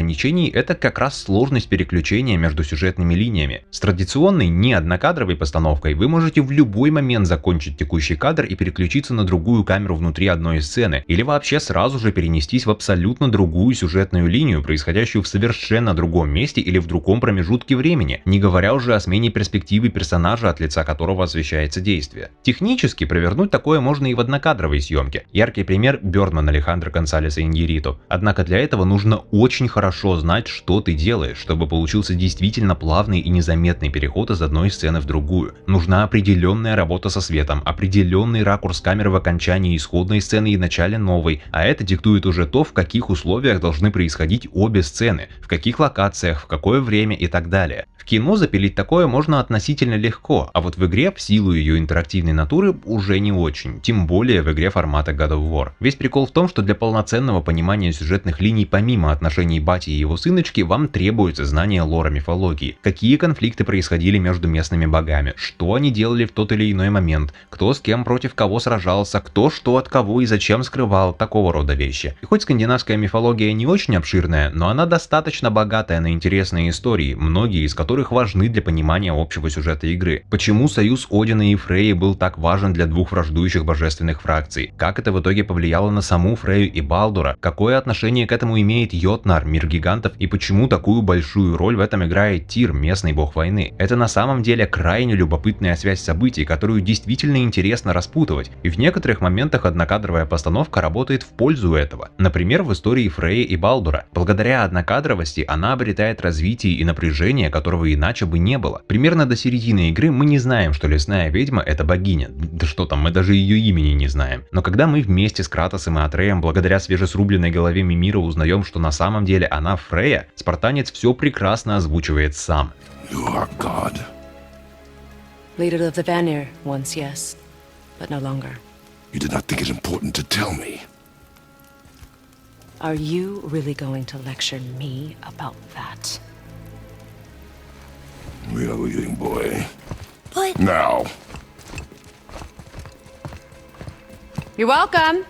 это как раз сложность переключения между сюжетными линиями. С традиционной неоднокадровой постановкой вы можете в любой момент закончить текущий кадр и переключиться на другую камеру внутри одной сцены, или вообще сразу же перенестись в абсолютно другую сюжетную линию, происходящую в совершенно другом месте или в другом промежутке времени, не говоря уже о смене перспективы персонажа, от лица которого освещается действие. Технически провернуть такое можно и в однокадровой съемке. Яркий пример — Бёрдман Алехандро Гонсалеса Иньярриту. Однако для этого нужно очень хорошо знать, что ты делаешь, чтобы получился действительно плавный и незаметный переход из одной сцены в другую. Нужна определенная работа со светом, определенный ракурс камеры в окончании исходной сцены и начале новой, а это диктует уже то, в каких условиях должны происходить обе сцены, в каких локациях, в какое время и так далее. В кино запилить такое можно относительно легко, а вот в игре в силу ее интерактивной натуры уже не очень, тем более в игре формата God of War. Весь прикол в том, что для полноценного понимания сюжетных линий помимо отношений бати и его сыночки вам требуется знание лора мифологии, какие конфликты происходили между местными богами, что они делали в тот или иной момент, кто с кем против кого сражался, кто что от кого и зачем скрывал, такого рода вещи. И хоть скандинавская мифология не очень обширная, но она достаточно богатая на интересные истории, многие из которых важны для понимания общего сюжета игры. Почему союз Одина и Фрейи был так важен для двух враждующих божественных фракций? Как это в итоге повлияло на саму Фрейю и Балдура? Какое отношение к этому имеет Йотнар, мир гигантов, и почему такую большую роль в этом играет Тир, местный бог войны? Это на самом деле крайне любопытная связь событий, которую действительно интересно распутывать, и в некоторых моментах однокадровая постановка работает в пользу этого. Например, в истории Фрейи и Балдура. Благодаря однокадровости она обретает развитие и напряжение, которого иначе бы не было. Примерно до середины игры мы не знаем, что лесная ведьма — это богиня. Да что там, мы даже ее имени не знаем. Но когда мы вместе с Кратосом и Атреем, благодаря свежесрубленной голове Мимира, узнаем, что на самом деле она Фрея, спартанец все прекрасно озвучивает сам. You are God. Leader of the Vanir, once yes, but no longer. You did not think it important to tell me. Are you really going to lecture me about that? Really, boy. But Now. You're welcome!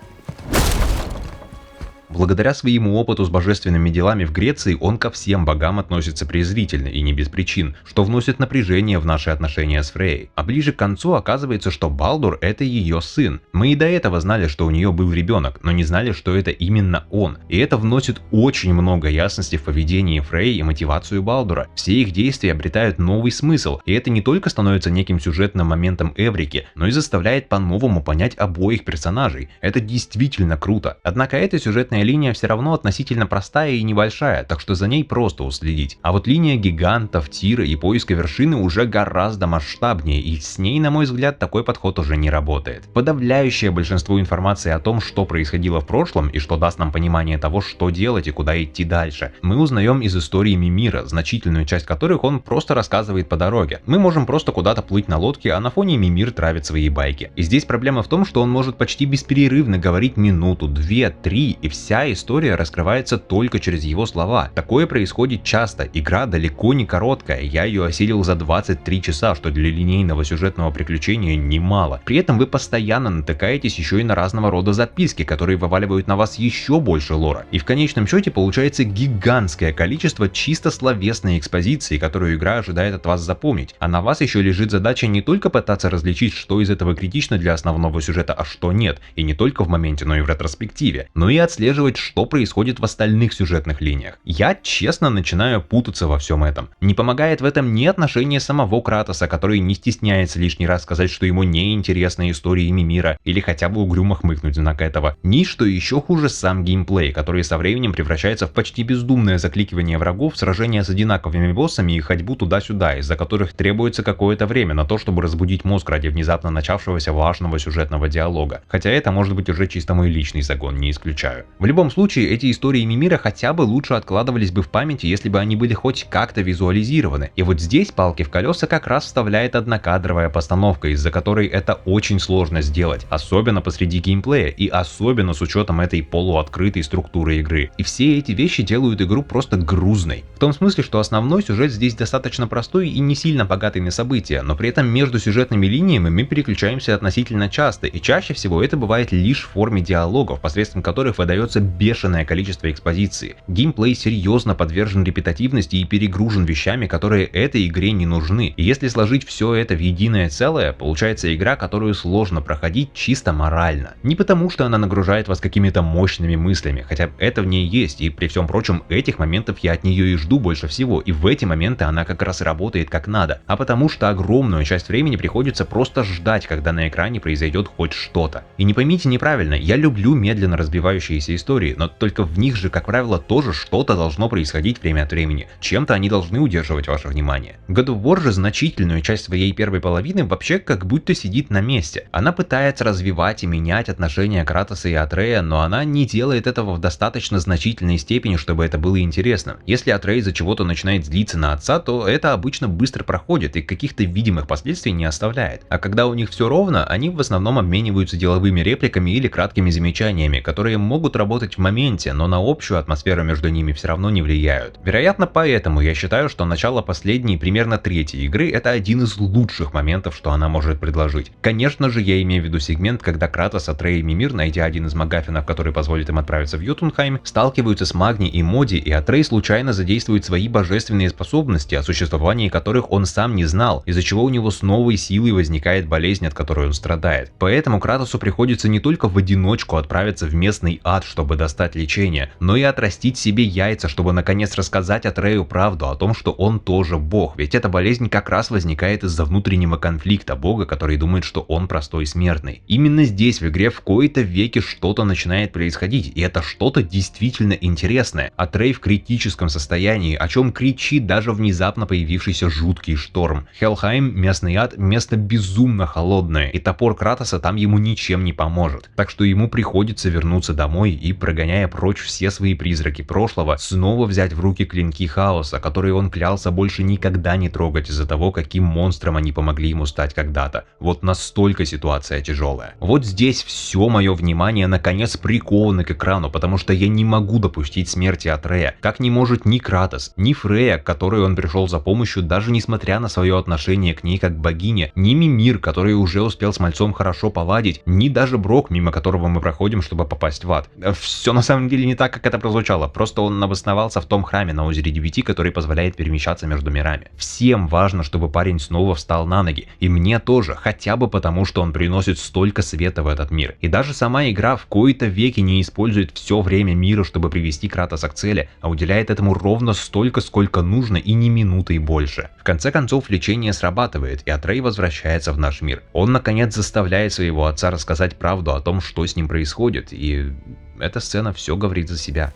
Благодаря своему опыту с божественными делами в Греции он ко всем богам относится презрительно и не без причин, что вносит напряжение в наши отношения с Фрейей. А ближе к концу оказывается, что Балдур — это ее сын. Мы и до этого знали, что у нее был ребенок, но не знали, что это именно он. И это вносит очень много ясности в поведении Фрей и мотивацию Балдура. Все их действия обретают новый смысл, и это не только становится неким сюжетным моментом Эврики, но и заставляет по-новому понять обоих персонажей. Это действительно круто. Однако эта сюжетная линия все равно относительно простая и небольшая, так что за ней просто уследить. А вот линия гигантов, Тира и поиска вершины уже гораздо масштабнее, и с ней, на мой взгляд, такой подход уже не работает. Подавляющее большинство информации о том, что происходило в прошлом и что даст нам понимание того, что делать и куда идти дальше, мы узнаем из истории Мимира, значительную часть которых он просто рассказывает по дороге. Мы можем просто куда-то плыть на лодке, а на фоне Мимир травит свои байки. И здесь проблема в том, что он может почти бесперерывно говорить минуту, 2, 3, и вся история раскрывается только через его слова. Такое происходит часто, игра далеко не короткая, я ее осилил за 23 часа, что для линейного сюжетного приключения немало. При этом вы постоянно натыкаетесь еще и на разного рода записки, которые вываливают на вас еще больше лора. И в конечном счете получается гигантское количество чисто словесной экспозиции, которую игра ожидает от вас запомнить. А на вас еще лежит задача не только пытаться различить, что из этого критично для основного сюжета, а что нет, и не только в моменте, но и в ретроспективе, но и отслеживать, что происходит в остальных сюжетных линиях. Я честно начинаю путаться во всем этом. Не помогает в этом ни отношение самого Кратоса, который не стесняется лишний раз сказать, что ему не интересны истории Мимира, или хотя бы угрюмо хмыкнуть в знак этого, ни, что еще хуже, сам геймплей, который со временем превращается в почти бездумное закликивание врагов, сражения с одинаковыми боссами и ходьбу туда-сюда, из-за которых требуется какое-то время на то, чтобы разбудить мозг ради внезапно начавшегося важного сюжетного диалога. Хотя это может быть уже чисто мой личный загон, не исключаю. В любом случае, эти истории Мимира хотя бы лучше откладывались бы в памяти, если бы они были хоть как-то визуализированы. И вот здесь палки в колеса как раз вставляет однокадровая постановка, из-за которой это очень сложно сделать, особенно посреди геймплея и особенно с учетом этой полуоткрытой структуры игры. И все эти вещи делают игру просто грузной. В том смысле, что основной сюжет здесь достаточно простой и не сильно богатый на события, но при этом между сюжетными линиями мы переключаемся относительно часто, и чаще всего это бывает лишь в форме диалогов, посредством которых выдается бешеное количество экспозиции. Геймплей серьезно подвержен репетативности и перегружен вещами, которые этой игре не нужны. И если сложить все это в единое целое, получается игра, которую сложно проходить чисто морально. Не потому, что она нагружает вас какими-то мощными мыслями, хотя это в ней есть, и при всем прочем этих моментов я от нее и жду больше всего, и в эти моменты она как раз работает как надо, а потому что огромную часть времени приходится просто ждать, когда на экране произойдет хоть что-то. И не поймите неправильно, я люблю медленно разбивающиеся истории, но только в них же, как правило, тоже что-то должно происходить время от времени, чем-то они должны удерживать ваше внимание. God of War же значительную часть своей первой половины вообще как будто сидит на месте. Она пытается развивать и менять отношения Кратоса и Атрея, но она не делает этого в достаточно значительной степени, чтобы это было интересно. Если Атрей из-за чего-то начинает злиться на отца, то это обычно быстро проходит и каких-то видимых последствий не оставляет. А когда у них все ровно, они в основном обмениваются деловыми репликами или краткими замечаниями, которые могут работать в моменте, но на общую атмосферу между ними все равно не влияют. Вероятно, поэтому я считаю, что начало последней, примерно третьей игры — это один из лучших моментов, что она может предложить. Конечно же, я имею в виду сегмент, когда Кратос, Атрей и Мимир, найдя один из магафинов, который позволит им отправиться в Йотунхайм, сталкиваются с Магни и Моди, и Атрей случайно задействует свои божественные способности, о существовании которых он сам не знал, из-за чего у него с новой силой возникает болезнь, от которой он страдает. Поэтому Кратосу приходится не только в одиночку отправиться в местный ад, чтобы достать лечение, но и отрастить себе яйца, чтобы наконец рассказать Атрею правду о том, что он тоже бог, ведь эта болезнь как раз возникает из-за внутреннего конфликта бога, который думает, что он простой смертный. Именно здесь в игре в кои-то веки что-то начинает происходить, и это что-то действительно интересное. Атрей в критическом состоянии, о чем кричит даже внезапно появившийся жуткий шторм. Хелхайм, местный ад, место безумно холодное, и топор Кратоса там ему ничем не поможет. Так что ему приходится вернуться домой и, прогоняя прочь все свои призраки прошлого, снова взять в руки клинки хаоса, которые он клялся больше никогда не трогать из-за того, каким монстром они помогли ему стать когда-то. Вот настолько ситуация тяжелая. Вот здесь все мое внимание наконец приковано к экрану, потому что я не могу допустить смерти Атрея, как не может ни Кратос, ни Фрея, к которой он пришел за помощью, даже несмотря на свое отношение к ней как к богине, ни Мимир, который уже успел с мальцом хорошо поладить, ни даже Брок, мимо которого мы проходим, чтобы попасть в ад. все на самом деле не так, как это прозвучало. Просто он обосновался в том храме на озере 9, который позволяет перемещаться между мирами. Всем важно, чтобы парень снова встал на ноги. И мне тоже, хотя бы потому, что он приносит столько света в этот мир. И даже сама игра в кои-то веки не использует все время мира, чтобы привести Кратоса к цели, а уделяет этому ровно столько, сколько нужно, и ни минуты и больше. В конце концов, лечение срабатывает, и Атрей возвращается в наш мир. Он наконец заставляет своего отца рассказать правду о том, что с ним происходит, и эта сцена все говорит за себя.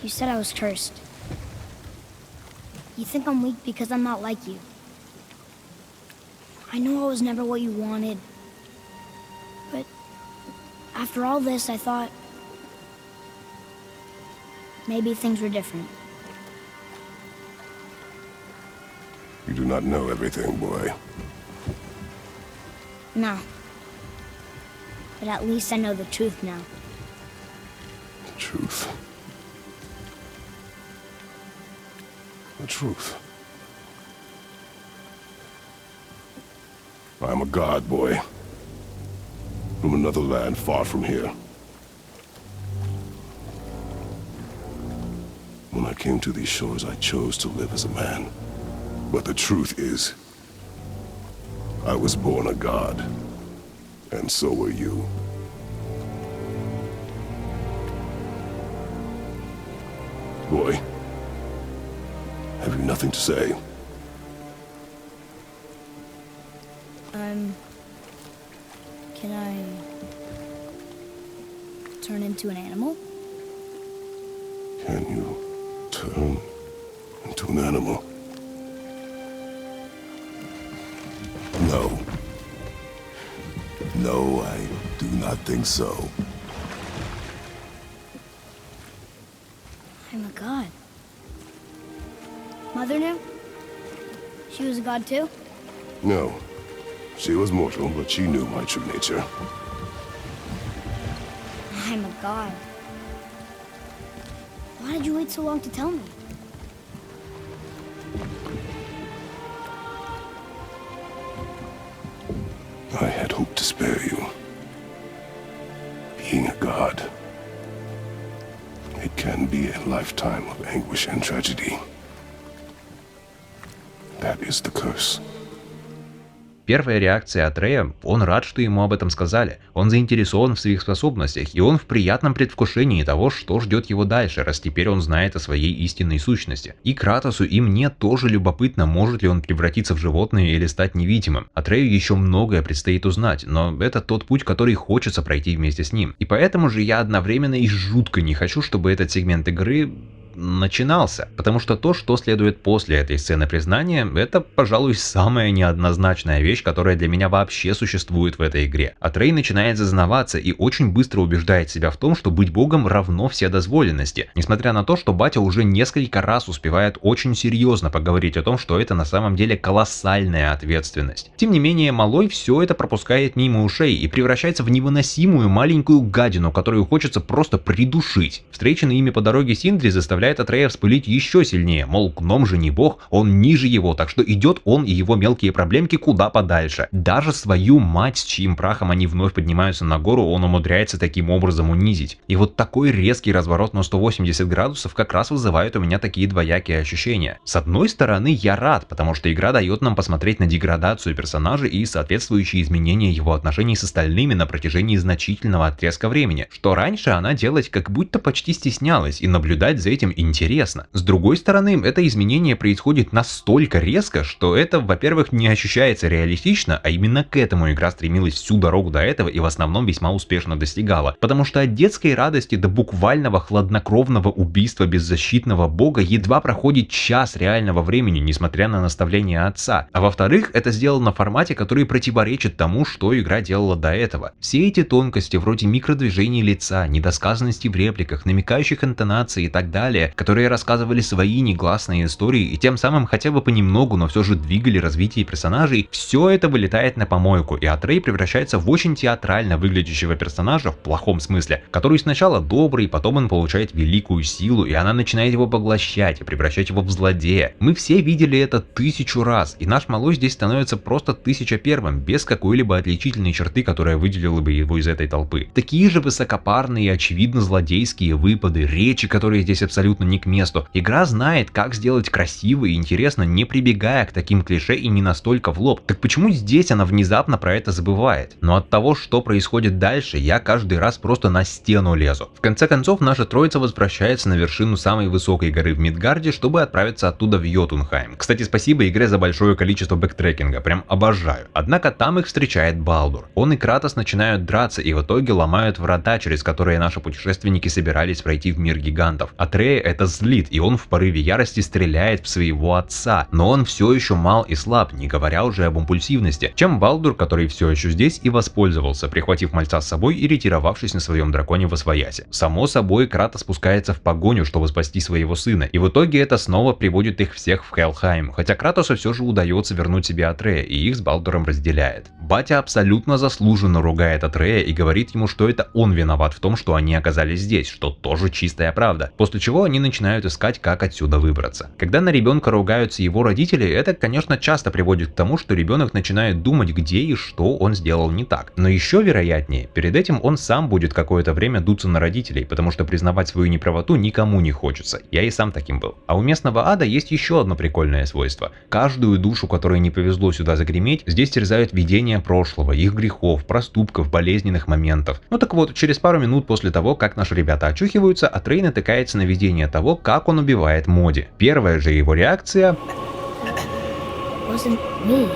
You said I was cursed. You think I'm weak because I'm not like you. I know I was never what you wanted. But after all this, I thought maybe things were different. You do not know everything, boy. No. But at least I know the truth now. The truth. The truth. I am a god, boy. From another land far from here. When I came to these shores, I chose to live as a man. But the truth is, I was born a god. And so were you. Boy, have you nothing to say? Can I turn into an animal? Can you turn into an animal? No. No, I do not think so. I'm a god. Mother knew? She was a god too? No. She was mortal, but she knew my true nature. I'm a god. Why did you wait so long to tell me? I had hoped to spare you. Being a god, it can be a lifetime of anguish and tragedy. That is the curse. Первая реакция Атрея: он рад, что ему об этом сказали, он заинтересован в своих способностях, и он в приятном предвкушении того, что ждет его дальше, раз теперь он знает о своей истинной сущности. И Кратосу, и мне тоже любопытно, может ли он превратиться в животное или стать невидимым. Атрею еще многое предстоит узнать, но это тот путь, который хочется пройти вместе с ним. И поэтому же я одновременно и жутко не хочу, чтобы этот сегмент игры начинался, потому что то, что следует после этой сцены признания, это, пожалуй, самая неоднозначная вещь, которая для меня вообще существует в этой игре. Атрей начинает зазнаваться и очень быстро убеждает себя в том, что быть богом равно вседозволенности, несмотря на то, что батя уже несколько раз успевает очень серьезно поговорить о том, что это на самом деле колоссальная ответственность. Тем не менее, малой все это пропускает мимо ушей и превращается в невыносимую маленькую гадину, которую хочется просто придушить. Встреченный ими по дороге Синдри заставляет Атрея вспылить еще сильнее, мол, гном же не бог, он ниже его, так что идет он и его мелкие проблемки куда подальше. Даже свою мать, с чьим прахом они вновь поднимаются на гору, он умудряется таким образом унизить. И вот такой резкий разворот на 180 градусов как раз вызывает у меня такие двоякие ощущения. С одной стороны, я рад, потому что игра дает нам посмотреть на деградацию персонажа и соответствующие изменения его отношений с остальными на протяжении значительного отрезка времени, что раньше она делать как будто почти стеснялась, и наблюдать за этим интересно. С другой стороны, это изменение происходит настолько резко, что это, во-первых, не ощущается реалистично, а именно к этому игра стремилась всю дорогу до этого и в основном весьма успешно достигала. Потому что от детской радости до буквального хладнокровного убийства беззащитного бога едва проходит час реального времени, несмотря на наставления отца. А во-вторых, это сделано в формате, который противоречит тому, что игра делала до этого. Все эти тонкости, вроде микродвижений лица, недосказанности в репликах, намекающих интонаций и так далее, далее, которые рассказывали свои негласные истории и тем самым хотя бы понемногу, но все же двигали развитие персонажей, все это вылетает на помойку, и Атрей превращается в очень театрально выглядящего персонажа в плохом смысле, который сначала добрый, потом он получает великую силу, и она начинает его поглощать и превращать его в злодея. Мы все видели это 1000 раз, и наш малой здесь становится просто 1001, без какой-либо отличительной черты, которая выделила бы его из этой толпы. Такие же высокопарные и очевидно злодейские выпады, речи, которые здесь абсолютно не к месту. Игра знает, как сделать красиво и интересно, не прибегая к таким клише и не настолько в лоб. Так почему здесь она внезапно про это забывает? Но от того, что происходит дальше, я каждый раз просто на стену лезу. В конце концов, наша троица возвращается на вершину самой высокой горы в Мидгарде, чтобы отправиться оттуда в Йотунхайм. Кстати, спасибо игре за большое количество бэктрекинга, прям обожаю. Однако там их встречает Балдур. Он и Кратос начинают драться и в итоге ломают врата, через которые наши путешественники собирались пройти в мир гигантов. Атрея это злит, и он в порыве ярости стреляет в своего отца, но он все еще мал и слаб, не говоря уже об импульсивности, чем Балдур, который все еще здесь, и воспользовался, прихватив мальца с собой и ретировавшись на своем драконе восвояси. Само собой, Кратос спускается в погоню, чтобы спасти своего сына, и в итоге это снова приводит их всех в Хелхайм, хотя Кратосу все же удается вернуть себе Атрея, и их с Балдуром разделяет. Батя абсолютно заслуженно ругает Атрея и говорит ему, что это он виноват в том, что они оказались здесь, что тоже чистая правда, после чего они начинают искать, как отсюда выбраться. Когда на ребенка ругаются его родители, это, конечно, часто приводит к тому, что ребенок начинает думать, где и что он сделал не так. Но еще вероятнее, перед этим он сам будет какое-то время дуться на родителей, потому что признавать свою неправоту никому не хочется. Я и сам таким был. А у местного ада есть еще одно прикольное свойство. Каждую душу, которой не повезло сюда загреметь, здесь терзают видения прошлого, их грехов, проступков, болезненных моментов. Ну так вот, через пару минут после того, как наши ребята очухиваются, Атрей натыкается на видение того, как он убивает Моди. Первая же его реакция... Wasn't me.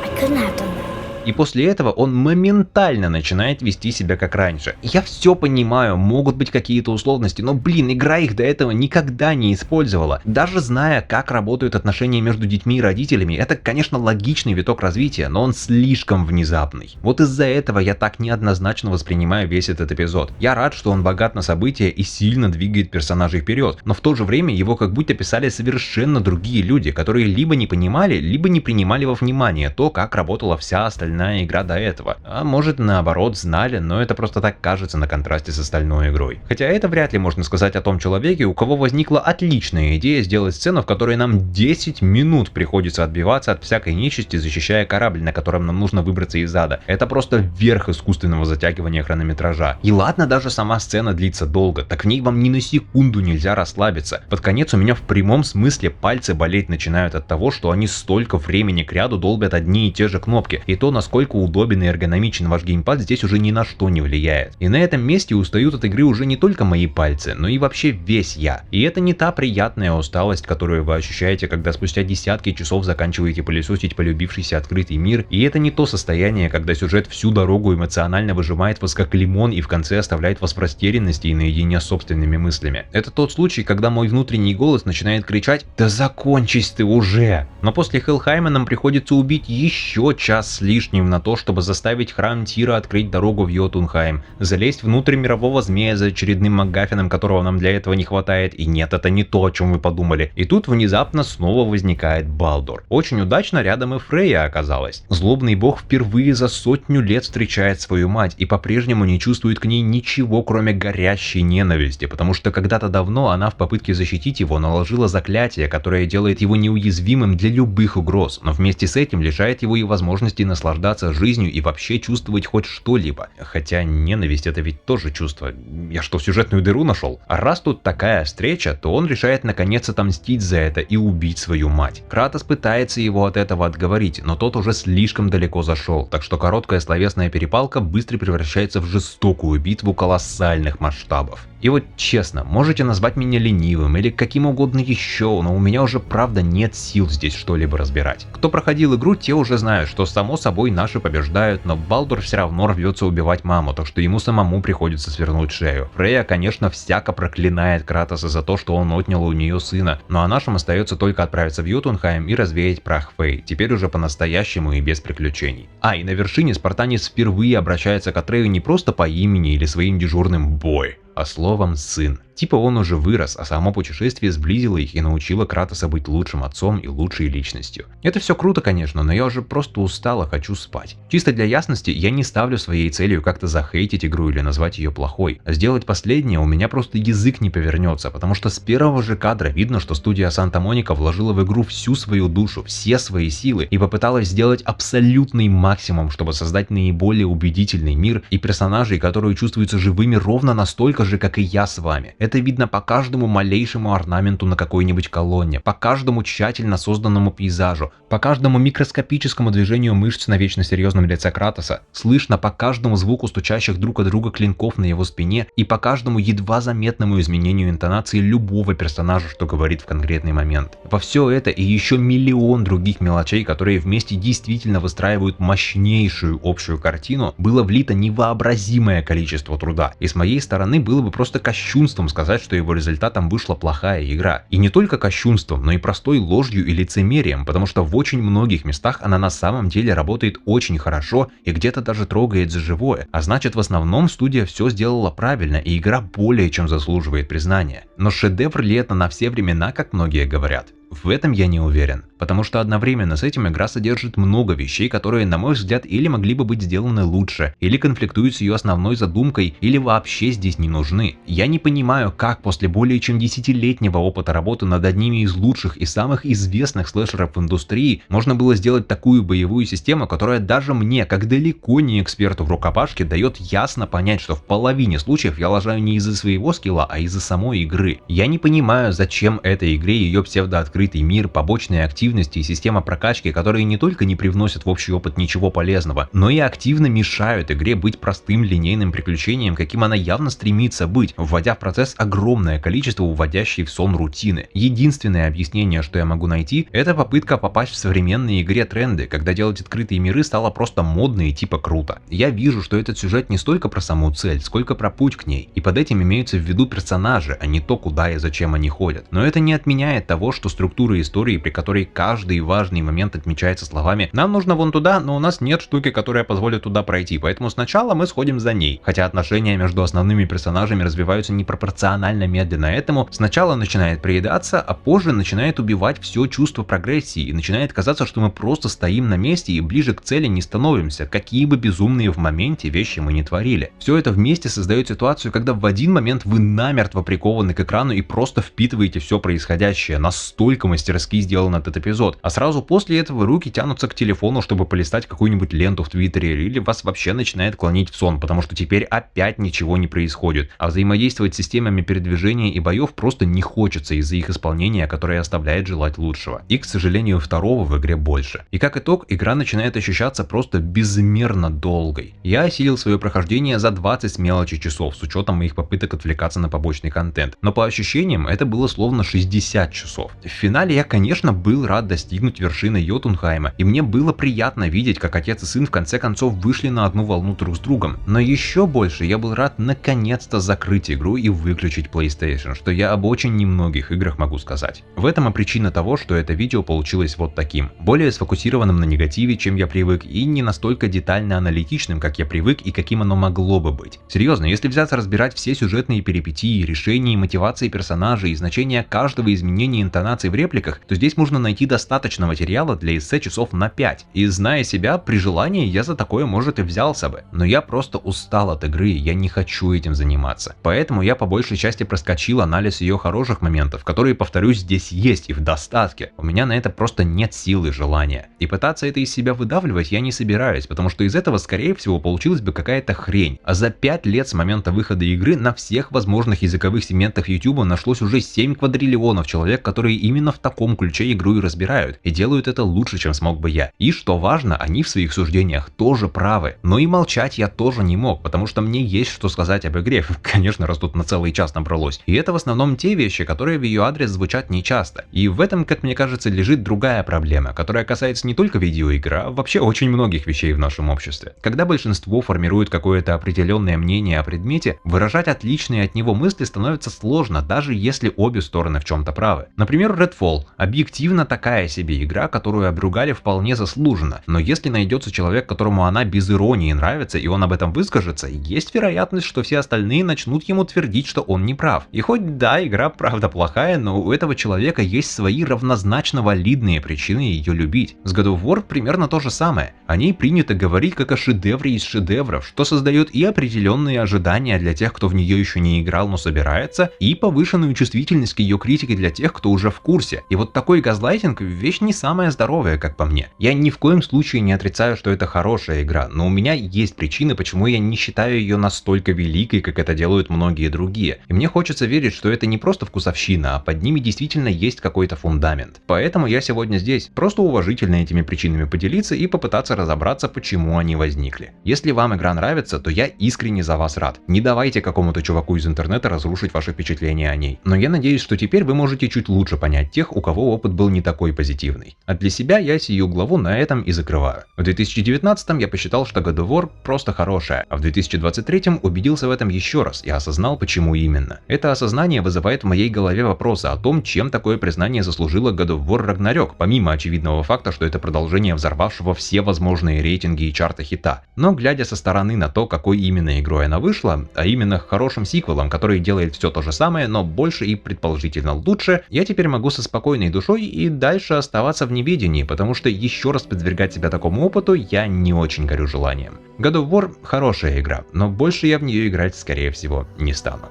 I couldn't have done that. И после этого он моментально начинает вести себя как раньше. Я все понимаю, могут быть какие-то условности, но блин, игра их до этого никогда не использовала. Даже зная, как работают отношения между детьми и родителями, это, конечно, логичный виток развития, но он слишком внезапный. Вот из-за этого я так неоднозначно воспринимаю весь этот эпизод. Я рад, что он богат на события и сильно двигает персонажей вперед, но в то же время его как будто писали совершенно другие люди, которые либо не понимали, либо не принимали во внимание то, как работала вся остальная игра до этого. А может, наоборот, знали, но это просто так кажется на контрасте с остальной игрой. Хотя это вряд ли можно сказать о том человеке, у кого возникла отличная идея сделать сцену, в которой нам 10 минут приходится отбиваться от всякой нечисти, защищая корабль, на котором нам нужно выбраться из ада. Это просто верх искусственного затягивания хронометража. И ладно, даже сама сцена длится долго, так в ней вам ни на секунду нельзя расслабиться. Под конец у меня в прямом смысле пальцы болеть начинают от того, что они столько времени кряду долбят одни и те же кнопки, и то, насколько удобен и эргономичен ваш геймпад, здесь уже ни на что не влияет. И на этом месте устают от игры уже не только мои пальцы, но и вообще весь я. И это не та приятная усталость, которую вы ощущаете, когда спустя десятки часов заканчиваете пылесосить полюбившийся открытый мир, и это не то состояние, когда сюжет всю дорогу эмоционально выжимает вас как лимон и в конце оставляет вас в растерянности и наедине с собственными мыслями. Это тот случай, когда мой внутренний голос начинает кричать: «Да закончись ты уже!». Но после Хелхайма нам приходится убить еще час с лишним на то, чтобы заставить храм Тира открыть дорогу в Йотунхайм, залезть внутрь мирового змея за очередным МакГаффином, которого нам для этого не хватает, и нет, это не то, о чем вы подумали. И тут внезапно снова возникает Балдур. Очень удачно рядом и Фрейя оказалась. Злобный бог впервые за 100 лет встречает свою мать и по-прежнему не чувствует к ней ничего, кроме горящей ненависти, потому что когда-то давно она в попытке защитить его наложила заклятие, которое делает его неуязвимым для любых угроз, но вместе с этим лишает его и возможности наслаждаться жизнью и вообще чувствовать хоть что-либо. Хотя ненависть — это ведь тоже чувство. Я что, сюжетную дыру нашел? А раз тут такая встреча, то он решает наконец отомстить за это и убить свою мать. Кратос пытается его от этого отговорить, но тот уже слишком далеко зашел, так что короткая словесная перепалка быстро превращается в жестокую битву колоссальных масштабов. И вот честно, можете назвать меня ленивым или каким угодно еще, но у меня уже правда нет сил здесь что-либо разбирать. Кто проходил игру, те уже знают, что само собой наши побеждают, но Балдур все равно рвется убивать маму, так что ему самому приходится свернуть шею. Фрейя, конечно, всяко проклинает Кратоса за то, что он отнял у нее сына, но а нашим остается только отправиться в Йотунхайм и развеять прах Фей, теперь уже по-настоящему и без приключений. И на вершине спартанец впервые обращается к Атрею не просто по имени или своим дежурным «бой», а словом сын. Типа он уже вырос, а само путешествие сблизило их и научило Кратоса быть лучшим отцом и лучшей личностью. Это все круто, конечно, но я уже просто устал и хочу спать. Чисто для ясности, я не ставлю своей целью как-то захейтить игру или назвать ее плохой. Сделать последнее у меня просто язык не повернется, потому что с первого же кадра видно, что студия Санта-Моника вложила в игру всю свою душу, все свои силы и попыталась сделать абсолютный максимум, чтобы создать наиболее убедительный мир и персонажей, которые чувствуются живыми ровно настолько же, как и я с вами. Это видно по каждому малейшему орнаменту на какой-нибудь колонне, по каждому тщательно созданному пейзажу, по каждому микроскопическому движению мышц на вечно серьезном лице Кратоса, слышно по каждому звуку стучащих друг от друга клинков на его спине и по каждому едва заметному изменению интонации любого персонажа, что говорит в конкретный момент. Во все это и еще миллион других мелочей, которые вместе действительно выстраивают мощнейшую общую картину, было влито невообразимое количество труда, и с моей стороны было бы просто кощунством сказать, что его результатом вышла плохая игра. И не только кощунством, но и простой ложью и лицемерием, потому что в очень многих местах она на самом деле работает очень хорошо и где-то даже трогает за живое, а значит в основном студия все сделала правильно и игра более чем заслуживает признания. Но шедевр ли это на все времена, как многие говорят? В этом я не уверен, потому что одновременно с этим игра содержит много вещей, которые, на мой взгляд, или могли бы быть сделаны лучше, или конфликтуют с ее основной задумкой, или вообще здесь не нужны. Я не понимаю, как после более чем 10-летнего опыта работы над одними из лучших и самых известных слэшеров в индустрии можно было сделать такую боевую систему, которая даже мне, как далеко не эксперту в рукопашке, дает ясно понять, что в половине случаев я лажаю не из-за своего скилла, а из-за самой игры. Я не понимаю, зачем этой игре ее псевдооткрытый мир, побочные активности и система прокачки, которые не только не привносят в общий опыт ничего полезного, но и активно мешают игре быть простым линейным приключением, каким она явно стремится быть, вводя в процесс огромное количество уводящей в сон рутины. Единственное объяснение, что я могу найти, это попытка попасть в современные игре тренды, когда делать открытые миры стало просто модно и типа круто. Я вижу, что этот сюжет не столько про саму цель, сколько про путь к ней, и под этим имеются в виду персонажи, а не то, куда и зачем они ходят. Но это не отменяет того, что структура истории, при которой каждый важный момент отмечается словами «нам нужно вон туда, но у нас нет штуки, которая позволит туда пройти, поэтому сначала мы сходим за ней». Хотя отношения между основными персонажами развиваются непропорционально медленно этому, сначала начинает приедаться, а позже начинает убивать все чувство прогрессии и начинает казаться, что мы просто стоим на месте и ближе к цели не становимся, какие бы безумные в моменте вещи мы не творили. Все это вместе создает ситуацию, когда в один момент вы намертво прикованы к экрану и просто впитываете все происходящее, настолько мастерски сделан этот эпизод, а сразу после этого руки тянутся к телефону, чтобы полистать какую-нибудь ленту в Твиттере, или вас вообще начинает клонить в сон, потому что теперь опять ничего не происходит, а взаимодействовать с системами передвижения и боев просто не хочется из-за их исполнения, которое оставляет желать лучшего. И, к сожалению, второго в игре больше. И как итог, игра начинает ощущаться просто безмерно долгой. Я осилил свое прохождение за 20 с мелочи часов, с учетом моих попыток отвлекаться на побочный контент, но по ощущениям это было словно 60 часов. В финале я, конечно, был рад достигнуть вершины Йотунхайма, и мне было приятно видеть, как отец и сын в конце концов вышли на одну волну друг с другом. Но еще больше я был рад наконец-то закрыть игру и выключить PlayStation, что я об очень немногих играх могу сказать. В этом и причина того, что это видео получилось вот таким. Более сфокусированным на негативе, чем я привык, и не настолько детально аналитичным, как я привык и каким оно могло бы быть. Серьезно, если взяться разбирать все сюжетные перипетии, решения и мотивации персонажей и значения каждого изменения интонации в репликах, то здесь можно найти достаточно материала для эссе часов на 5. И зная себя, при желании я за такое, может, и взялся бы. Но я просто устал от игры, я не хочу этим заниматься. Поэтому я по большей части проскочил анализ ее хороших моментов, которые, повторюсь, здесь есть и в достатке. У меня на это просто нет сил и желания. И пытаться это из себя выдавливать я не собираюсь, потому что из этого, скорее всего, получилась бы какая-то хрень. А за 5 лет с момента выхода игры на всех возможных языковых сегментах YouTube нашлось уже 7 квадриллионов человек, которые именно в таком ключе игру и разбирают, и делают это лучше, чем смог бы я. И что важно, они в своих суждениях тоже правы. Но и молчать я тоже не мог, потому что мне есть что сказать об игре, конечно, раз тут на целый час набралось. И это в основном те вещи, которые в ее адрес звучат нечасто. И в этом, как мне кажется, лежит другая проблема, которая касается не только видеоигр, а вообще очень многих вещей в нашем обществе. Когда большинство формирует какое-то определенное мнение о предмете, выражать отличные от него мысли становится сложно, даже если обе стороны в чем-то правы. Например, Red Redfall объективно такая себе игра, которую обругали вполне заслуженно, но если найдется человек, которому она без иронии нравится и он об этом выскажется, есть вероятность, что все остальные начнут ему твердить, что он не прав. И хоть да, игра правда плохая, но у этого человека есть свои равнозначно валидные причины ее любить. С God of War примерно то же самое. О ней принято говорить как о шедевре из шедевров, что создает и определенные ожидания для тех, кто в нее еще не играл, но собирается, и повышенную чувствительность к ее критике для тех, кто уже в курсе. И вот такой газлайтинг — вещь не самая здоровая, как по мне. Я ни в коем случае не отрицаю, что это хорошая игра, но у меня есть причины, почему я не считаю ее настолько великой, как это делают многие другие. И мне хочется верить, что это не просто вкусовщина, а под ними действительно есть какой-то фундамент. Поэтому я сегодня здесь, просто уважительно этими причинами поделиться и попытаться разобраться, почему они возникли. Если вам игра нравится, то я искренне за вас рад. Не давайте какому-то чуваку из интернета разрушить ваши впечатления о ней. Но я надеюсь, что теперь вы можете чуть лучше понять тех, у кого опыт был не такой позитивный. А для себя я сию главу на этом и закрываю. В 2019 я посчитал, что God of War просто хорошая, а в 2023 убедился в этом еще раз и осознал, почему именно. Это осознание вызывает в моей голове вопросы о том, чем такое признание заслужила God of War Ragnarok, помимо очевидного факта, что это продолжение взорвавшего все возможные рейтинги и чарты хита. Но глядя со стороны на то, какой именно игрой она вышла, а именно хорошим сиквелом, который делает все то же самое, но больше и предположительно лучше, я теперь могу со спокойной душой и дальше оставаться в неведении, потому что еще раз подвергать себя такому опыту я не очень горю желанием. God of War хорошая игра, но больше я в нее играть скорее всего не стану.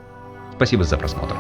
Спасибо за просмотр.